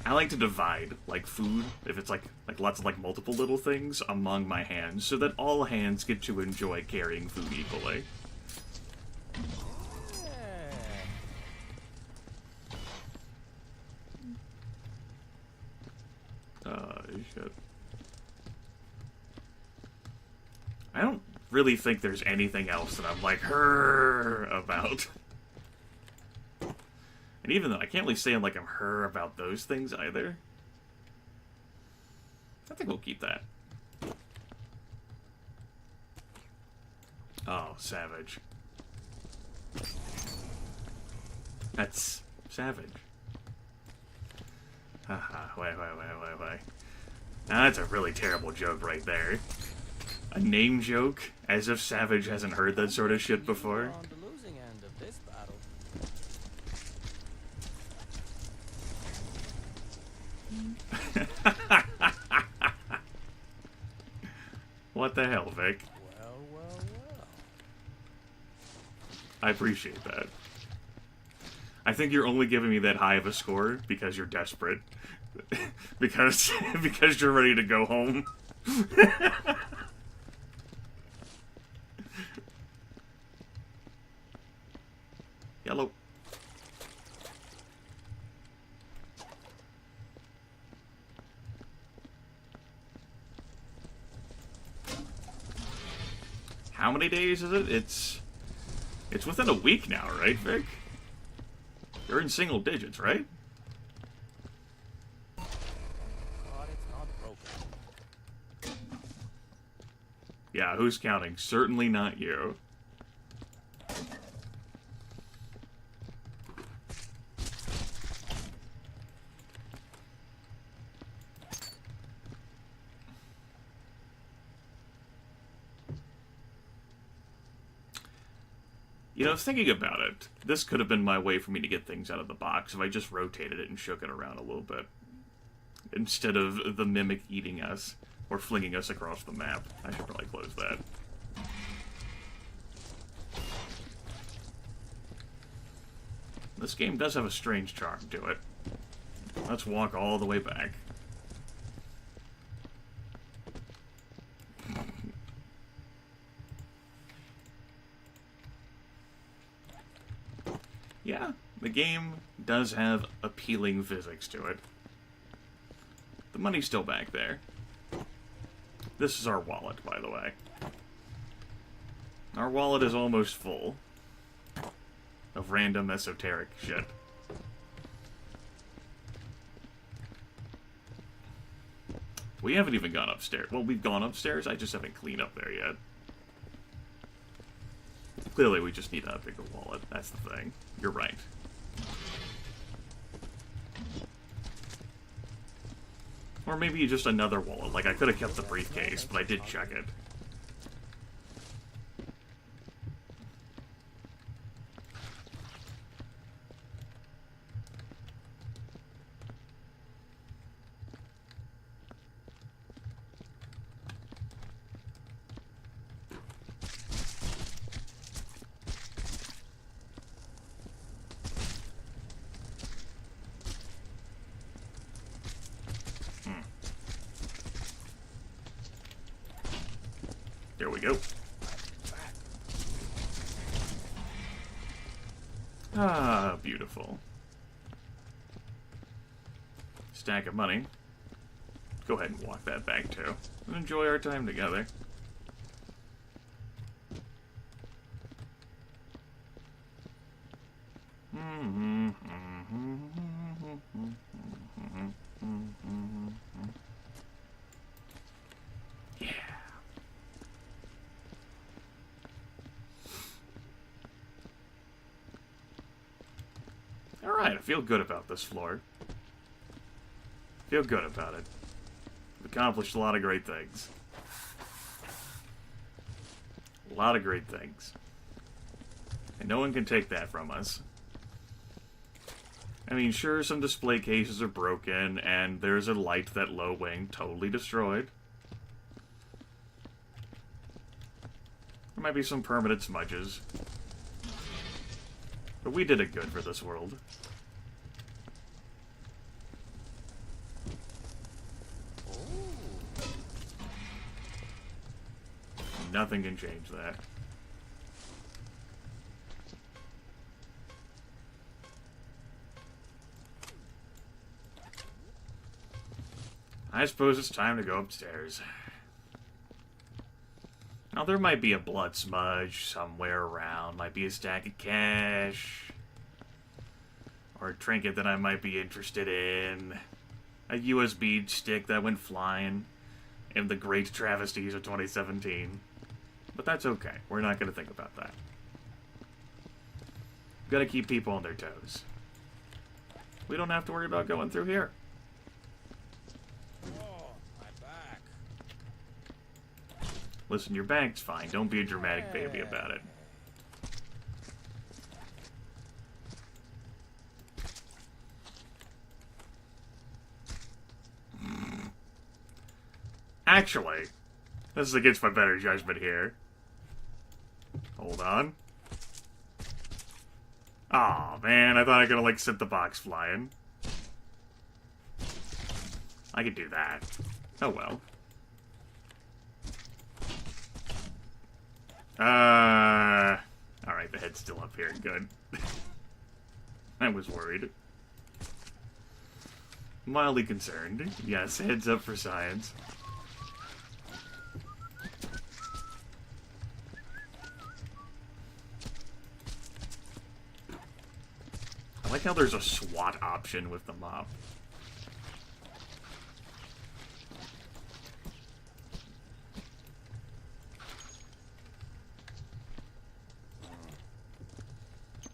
like to divide, like, food, if it's, like lots of, like, multiple little things, among my hands, so that all hands get to enjoy carrying food equally. Shit. I don't really think there's anything else that I'm, like, about. And even though I can't really say like I'm about those things either. I think we'll keep that. Oh, savage. That's savage. Haha, wait. Now that's a really terrible joke right there. A name joke? As if Savage hasn't heard that sort of shit before. On the losing end of this battle. What the hell, Vic? Well. I appreciate that. I think you're only giving me that high of a score because you're desperate. because you're ready to go home. Yellow. How many days is it? It's within a week now, right, Vic? You're in single digits, right? God, it's not broken. Yeah, who's counting? Certainly not you. You know, thinking about it, this could have been my way for me to get things out of the box if I just rotated it and shook it around a little bit. Instead of the mimic eating us, or flinging us across the map. I should probably close that. This game does have a strange charm to it. Let's walk all the way back. Yeah, the game does have appealing physics to it. The money's still back there. This is our wallet, by the way. Our wallet is almost full of random esoteric shit. We haven't even gone upstairs. Well, we've gone upstairs, I just haven't cleaned up there yet. Clearly, we just need a bigger wallet. That's the thing. You're right. Or maybe just another wallet. Like, I could have kept the briefcase, but I did check it. we go. Ah, beautiful. Stack of money. Go ahead and walk that back, too. And enjoy our time together. Yeah. Alright, I feel good about this floor. Feel good about it. We've accomplished a lot of great things. A lot of great things. And no one can take that from us. I mean, sure, some display cases are broken, and there's a light that low wing totally destroyed. There might be some permanent smudges. But we did it good for this world. Nothing can change that. I suppose it's time to go upstairs. Now, there might be a blood smudge somewhere around. Might be a stack of cash. Or a trinket that I might be interested in. A USB stick that went flying in the great travesties of 2017. But that's okay. We're not going to think about that. We've got to keep people on their toes. We don't have to worry about going through here. Listen, your bag's fine. Don't be a dramatic baby about it. Actually, this is against my better judgment here. Hold on. Aw, man, I thought I could have, like, sent the box flying. I could do that. Oh, well. Alright, the head's still up here. Good. I was worried. Mildly concerned. Yes, heads up for science. I like how there's a SWAT option with the mop.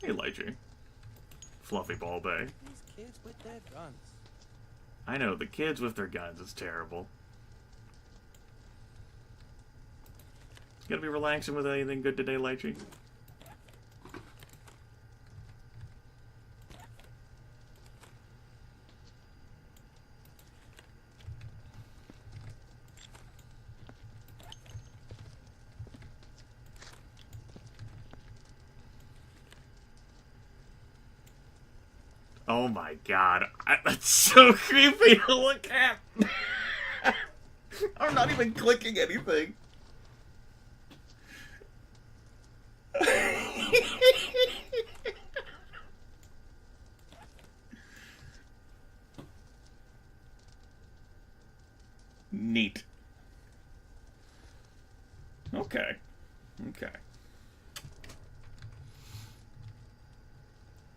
Hey, Lychee. Fluffy Ball Bay. These kids with their guns. I know, the kids with their guns is terrible. You gonna be relaxing with anything good today, Lychee? Oh my god, that's so creepy to look at! I'm not even clicking anything. Neat. Okay. Okay.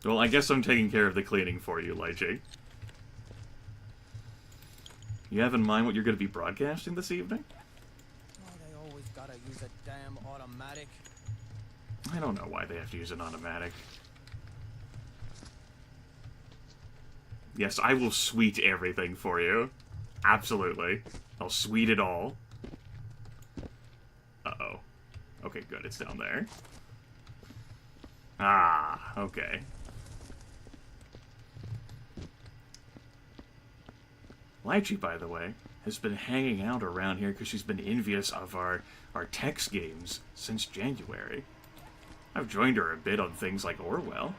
Well, I guess I'm taking care of the cleaning for you, Lychee. You have in mind what you're going to be broadcasting this evening? Oh, they always gotta use a damn automatic. I don't know why they have to use an automatic. Yes, I will sweet everything for you. Absolutely. I'll sweet it all. Uh-oh. Okay, good. It's down there. Ah, okay. Lychee, by the way, has been hanging out around here because she's been envious of our text games since January. I've joined her a bit on things like Orwell.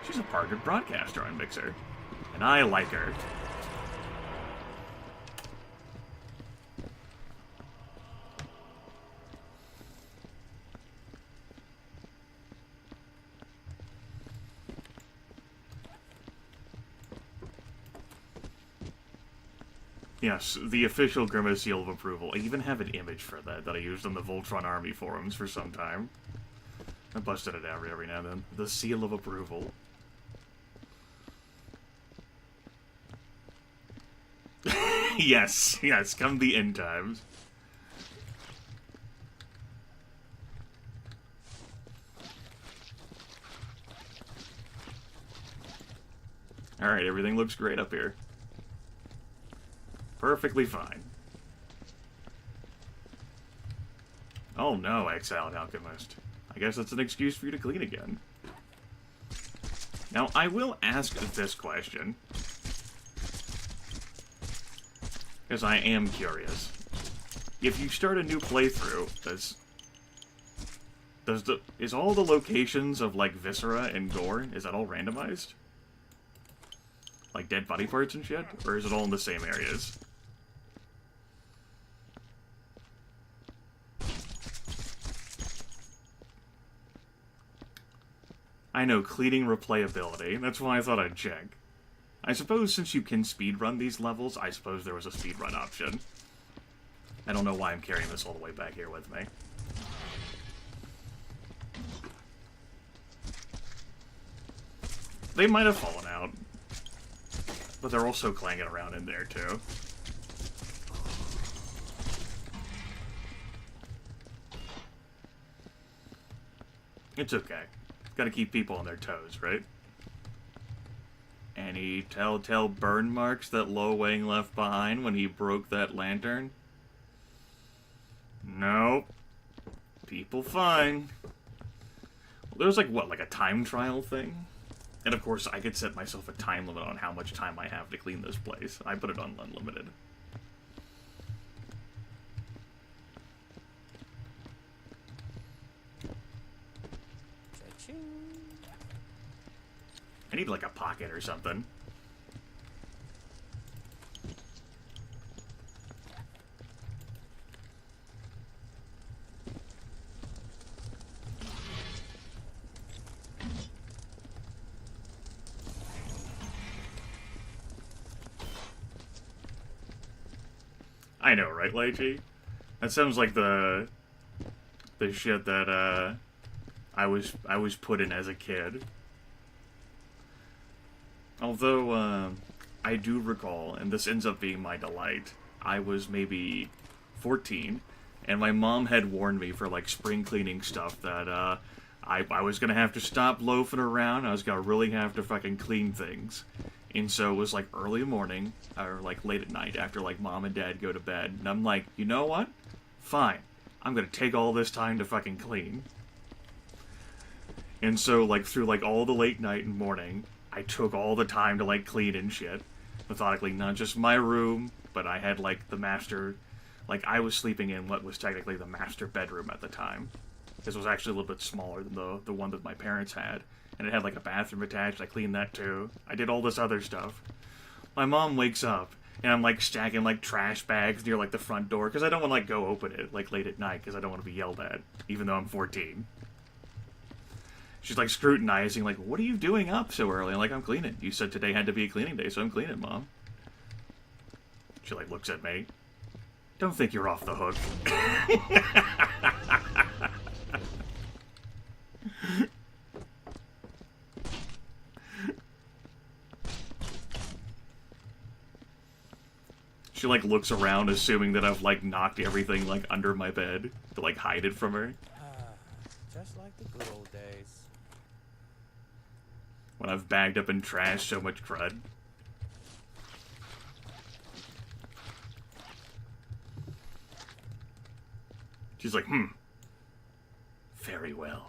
She's a partnered broadcaster on Mixer, and I like her. Yes, the official Grimith seal of approval. I even have an image for that I used on the Voltron Army forums for some time. I busted it out every now and then. The seal of approval. Yes, yes, come the end times. Alright, everything looks great up here. Perfectly fine. Oh no, exiled alchemist. I guess that's an excuse for you to clean again. Now, I will ask this question, because I am curious. If you start a new playthrough, is all the locations of, like, Viscera and gore, is that all randomized? Like dead body parts and shit? Or is it all in the same areas? I know, cleaning replayability. That's why I thought I'd check. I suppose since you can speedrun these levels, I suppose there was a speedrun option. I don't know why I'm carrying this all the way back here with me. They might have fallen out. But they're also clanging around in there, too. It's okay. Gotta keep people on their toes, right? Any telltale burn marks that Lo Wang left behind when he broke that lantern? No. People fine. Well, there's like, what, like a time trial thing? And of course, I could set myself a time limit on how much time I have to clean this place. I put it on unlimited. I need like a pocket or something. I know, right, Lychee? That sounds like the shit that I was put in as a kid. Although I do recall, and this ends up being my delight, I was maybe 14, and my mom had warned me for like spring cleaning stuff that I was gonna have to stop loafing around. I was gonna really have to fucking clean things. And so it was like early morning, or like late at night after like mom and dad go to bed. And I'm like, you know what? Fine. I'm gonna take all this time to fucking clean. And so like through like all the late night and morning, I took all the time to like clean and shit. Methodically, not just my room, but I had like the master, like I was sleeping in what was technically the master bedroom at the time. This was actually a little bit smaller than the one that my parents had. And it had like a bathroom attached. I cleaned that too. I did all this other stuff. My mom wakes up, and I'm like stacking like trash bags near like the front door, because I don't want to like go open it like late at night, because I don't want to be yelled at, even though I'm 14. She's like scrutinizing, like, what are you doing up so early? I'm like, I'm cleaning. You said today had to be a cleaning day, so I'm cleaning, Mom. She like looks at me. Don't think you're off the hook. She, like, looks around, assuming that I've, like, knocked everything, like, under my bed to, like, hide it from her. Just like the good old days. When I've bagged up and trashed so much crud. She's like, very well.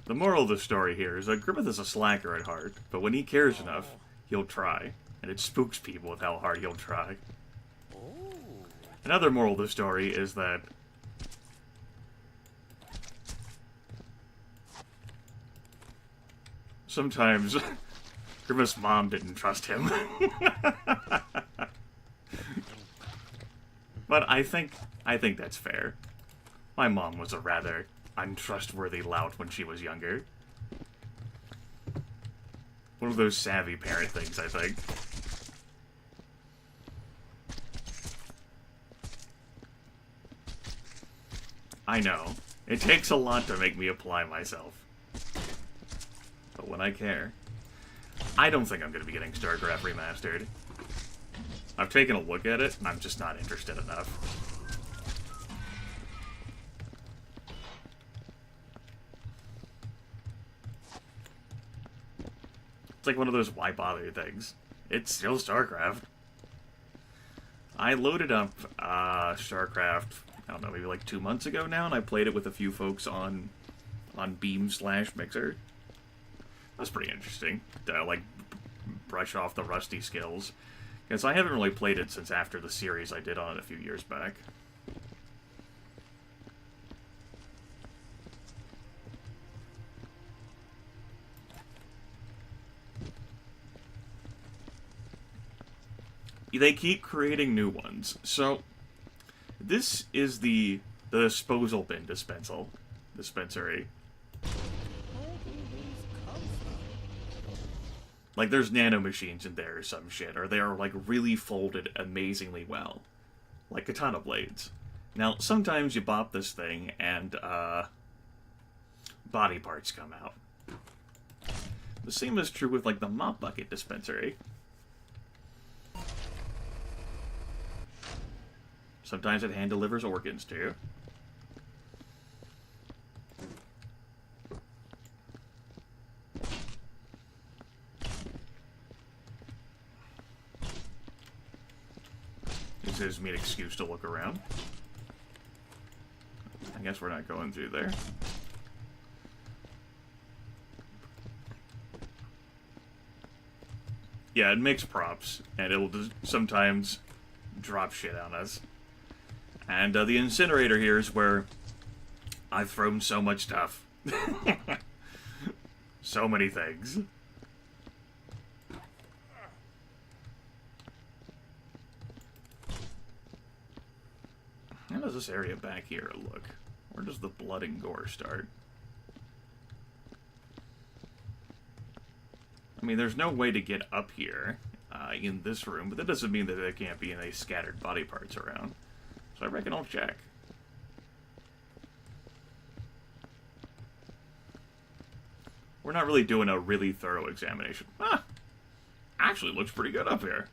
The moral of the story here is that Grimith is a slacker at heart, but when he cares enough, he'll try. And it spooks people with how hard he'll try. Another moral of the story is that sometimes Grimith's mom didn't trust him. But I think that's fair. My mom was a rather untrustworthy lout when she was younger. One of those savvy parent things, I think. I know. It takes a lot to make me apply myself. But when I care... I don't think I'm going to be getting StarCraft Remastered. I've taken a look at it, and I'm just not interested enough. It's like one of those why bother things. It's still StarCraft. I loaded up StarCraft, I don't know, maybe like 2 months ago now, and I played it with a few folks on Beam/Mixer. That was pretty interesting to, like, brush off the rusty skills. Because I haven't really played it since after the series I did on it a few years back. They keep creating new ones. So, this is the disposal bin dispensary. Like, there's nanomachines in there or some shit, or they are, like, really folded amazingly well. Like katana blades. Now, sometimes you bop this thing, and, body parts come out. The same is true with, like, the mop bucket dispensary. Sometimes it hand delivers organs, too. This gives me an excuse to look around. I guess we're not going through there. Yeah, it makes props, and it'll just sometimes drop shit on us. And the incinerator here is where I've thrown so much stuff. So many things. How does this area back here look? Where does the blood and gore start? I mean, there's no way to get up here in this room, but that doesn't mean that there can't be any scattered body parts around. So I reckon I'll check. We're not really doing a really thorough examination. Ah! Actually looks pretty good up here.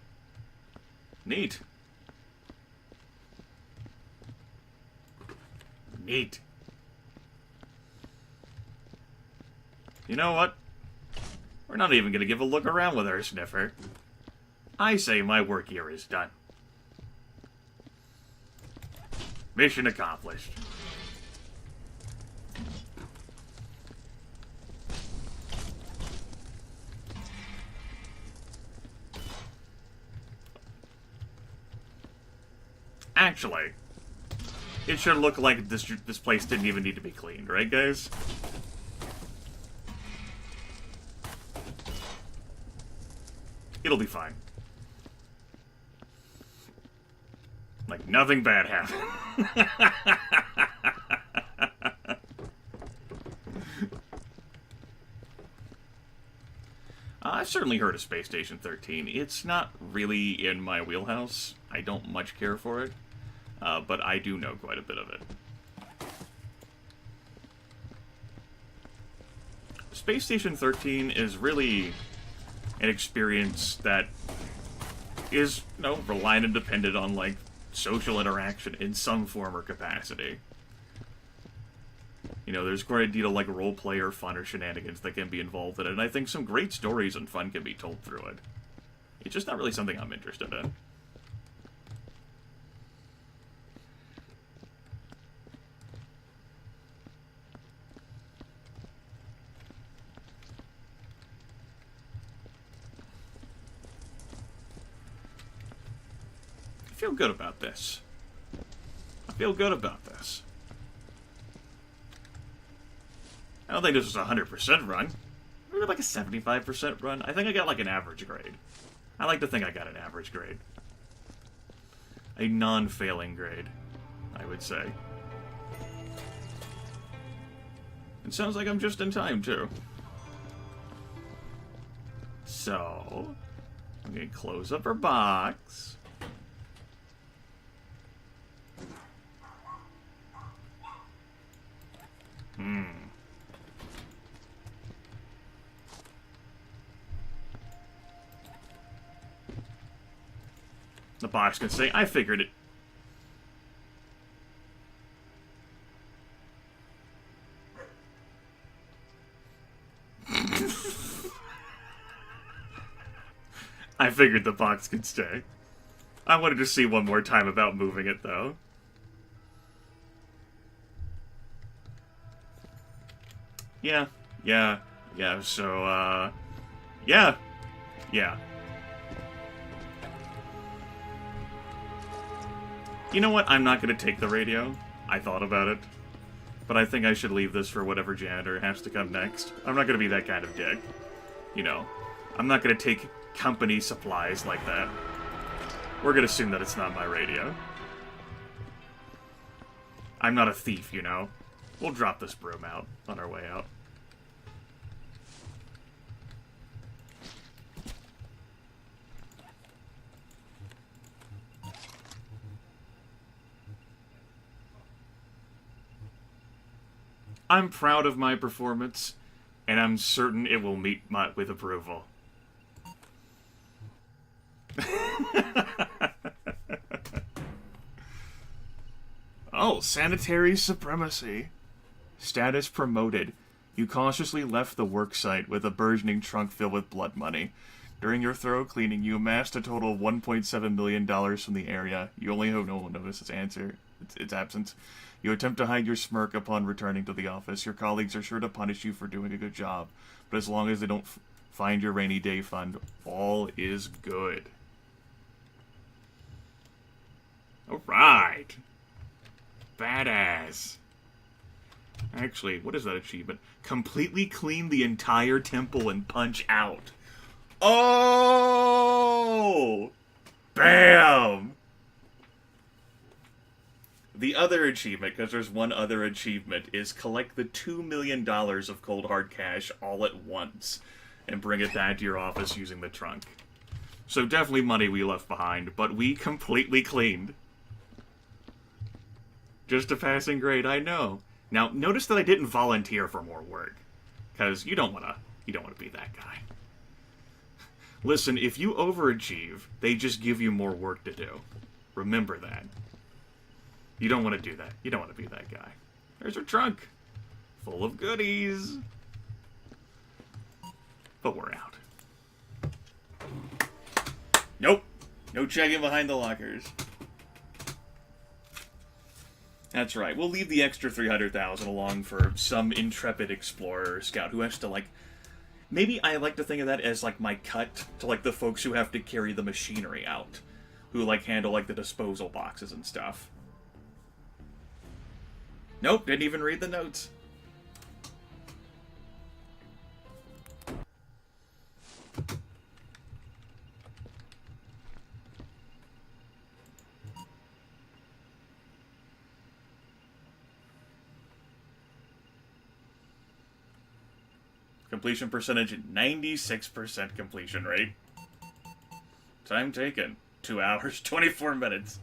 Neat. Neat. You know what? We're not even going to give a look around with our sniffer. I say my work here is done. Mission accomplished. Actually, it should look like this place didn't even need to be cleaned, right, guys? It'll be fine. Like, nothing bad happened. I've certainly heard of Space Station 13. It's not really in my wheelhouse. I don't much care for it. But I do know quite a bit of it. Space Station 13 is really an experience that is, you know, reliant and dependent on, like, social interaction in some form or capacity. You know, there's quite a deal of, like, roleplay or fun or shenanigans that can be involved in it, and I think some great stories and fun can be told through it. It's just not really something I'm interested in. I feel good about this. I feel good about this. I don't think this was a 100% run. Maybe like a 75% run. I think I got like an average grade. I like to think I got an average grade. A non-failing grade, I would say. It sounds like I'm just in time, too. So, I'm going to close up our box. The box can say, I figured it. I figured the box could stay. I wanted to see one more time about moving it, though. Yeah, so, yeah. You know what? I'm not going to take the radio. I thought about it. But I think I should leave this for whatever janitor has to come next. I'm not going to be that kind of dick. You know, I'm not going to take company supplies like that. We're going to assume that it's not my radio. I'm not a thief, you know. We'll drop this broom out on our way out. I'm proud of my performance, and I'm certain it will meet with approval. Oh, sanitary supremacy. Status promoted. You cautiously left the worksite with a burgeoning trunk filled with blood money. During your thorough cleaning, you amassed a total of $1.7 million from the area. You only hope no one notices its absence. You attempt to hide your smirk upon returning to the office. Your colleagues are sure to punish you for doing a good job. But as long as they don't find your rainy day fund, all is good. Alright. Badass. Actually, what is that achievement? Completely clean the entire temple and punch out. Oh! Bam! The other achievement, because there's one other achievement, is collect the $2 million of cold hard cash all at once and bring it back to your office using the trunk. So definitely money we left behind, but we completely cleaned. Just a passing grade, I know. Now, notice that I didn't volunteer for more work, because you don't want to be that guy. Listen, if you overachieve, they just give you more work to do. Remember that. You don't want to do that. You don't want to be that guy. There's your trunk. Full of goodies. But we're out. Nope. No checking behind the lockers. That's right. We'll leave the extra $300,000 along for some intrepid explorer or scout who has to, like... Maybe I like to think of that as, like, my cut to, like, the folks who have to carry the machinery out. Who, like, handle, like, the disposal boxes and stuff. Nope, didn't even read the notes. Completion percentage, 96% completion rate. Time taken, 2 hours, 24 minutes.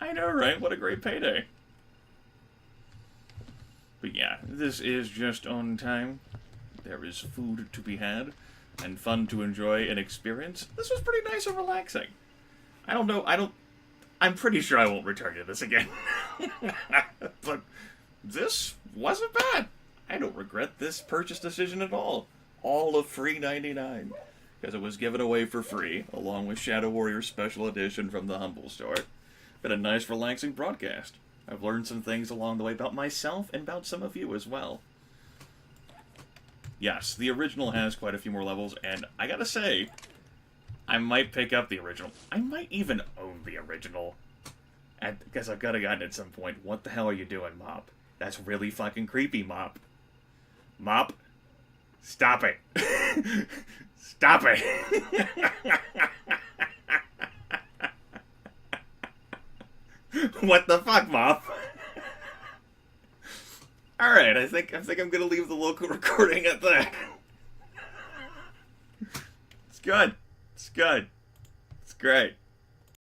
I know, right? What a great payday. But yeah, this is just on time. There is food to be had, and fun to enjoy and experience. This was pretty nice and relaxing. I don't know, I'm pretty sure I won't return to this again. But this wasn't bad. I don't regret this purchase decision at all. All of free 99. Because it was given away for free, along with Shadow Warrior Special Edition from the Humble Store. Been a nice, relaxing broadcast. I've learned some things along the way about myself and about some of you as well. Yes, the original has quite a few more levels, and I gotta say, I might pick up the original. I might even own the original. Because I've gotta gotten at some point. What the hell are you doing, Mop? That's really fucking creepy, Mop. Mop, stop it. Stop it. What the fuck, Mop? Alright, I think I'm gonna leave the local recording at that. It's good. It's good. It's great.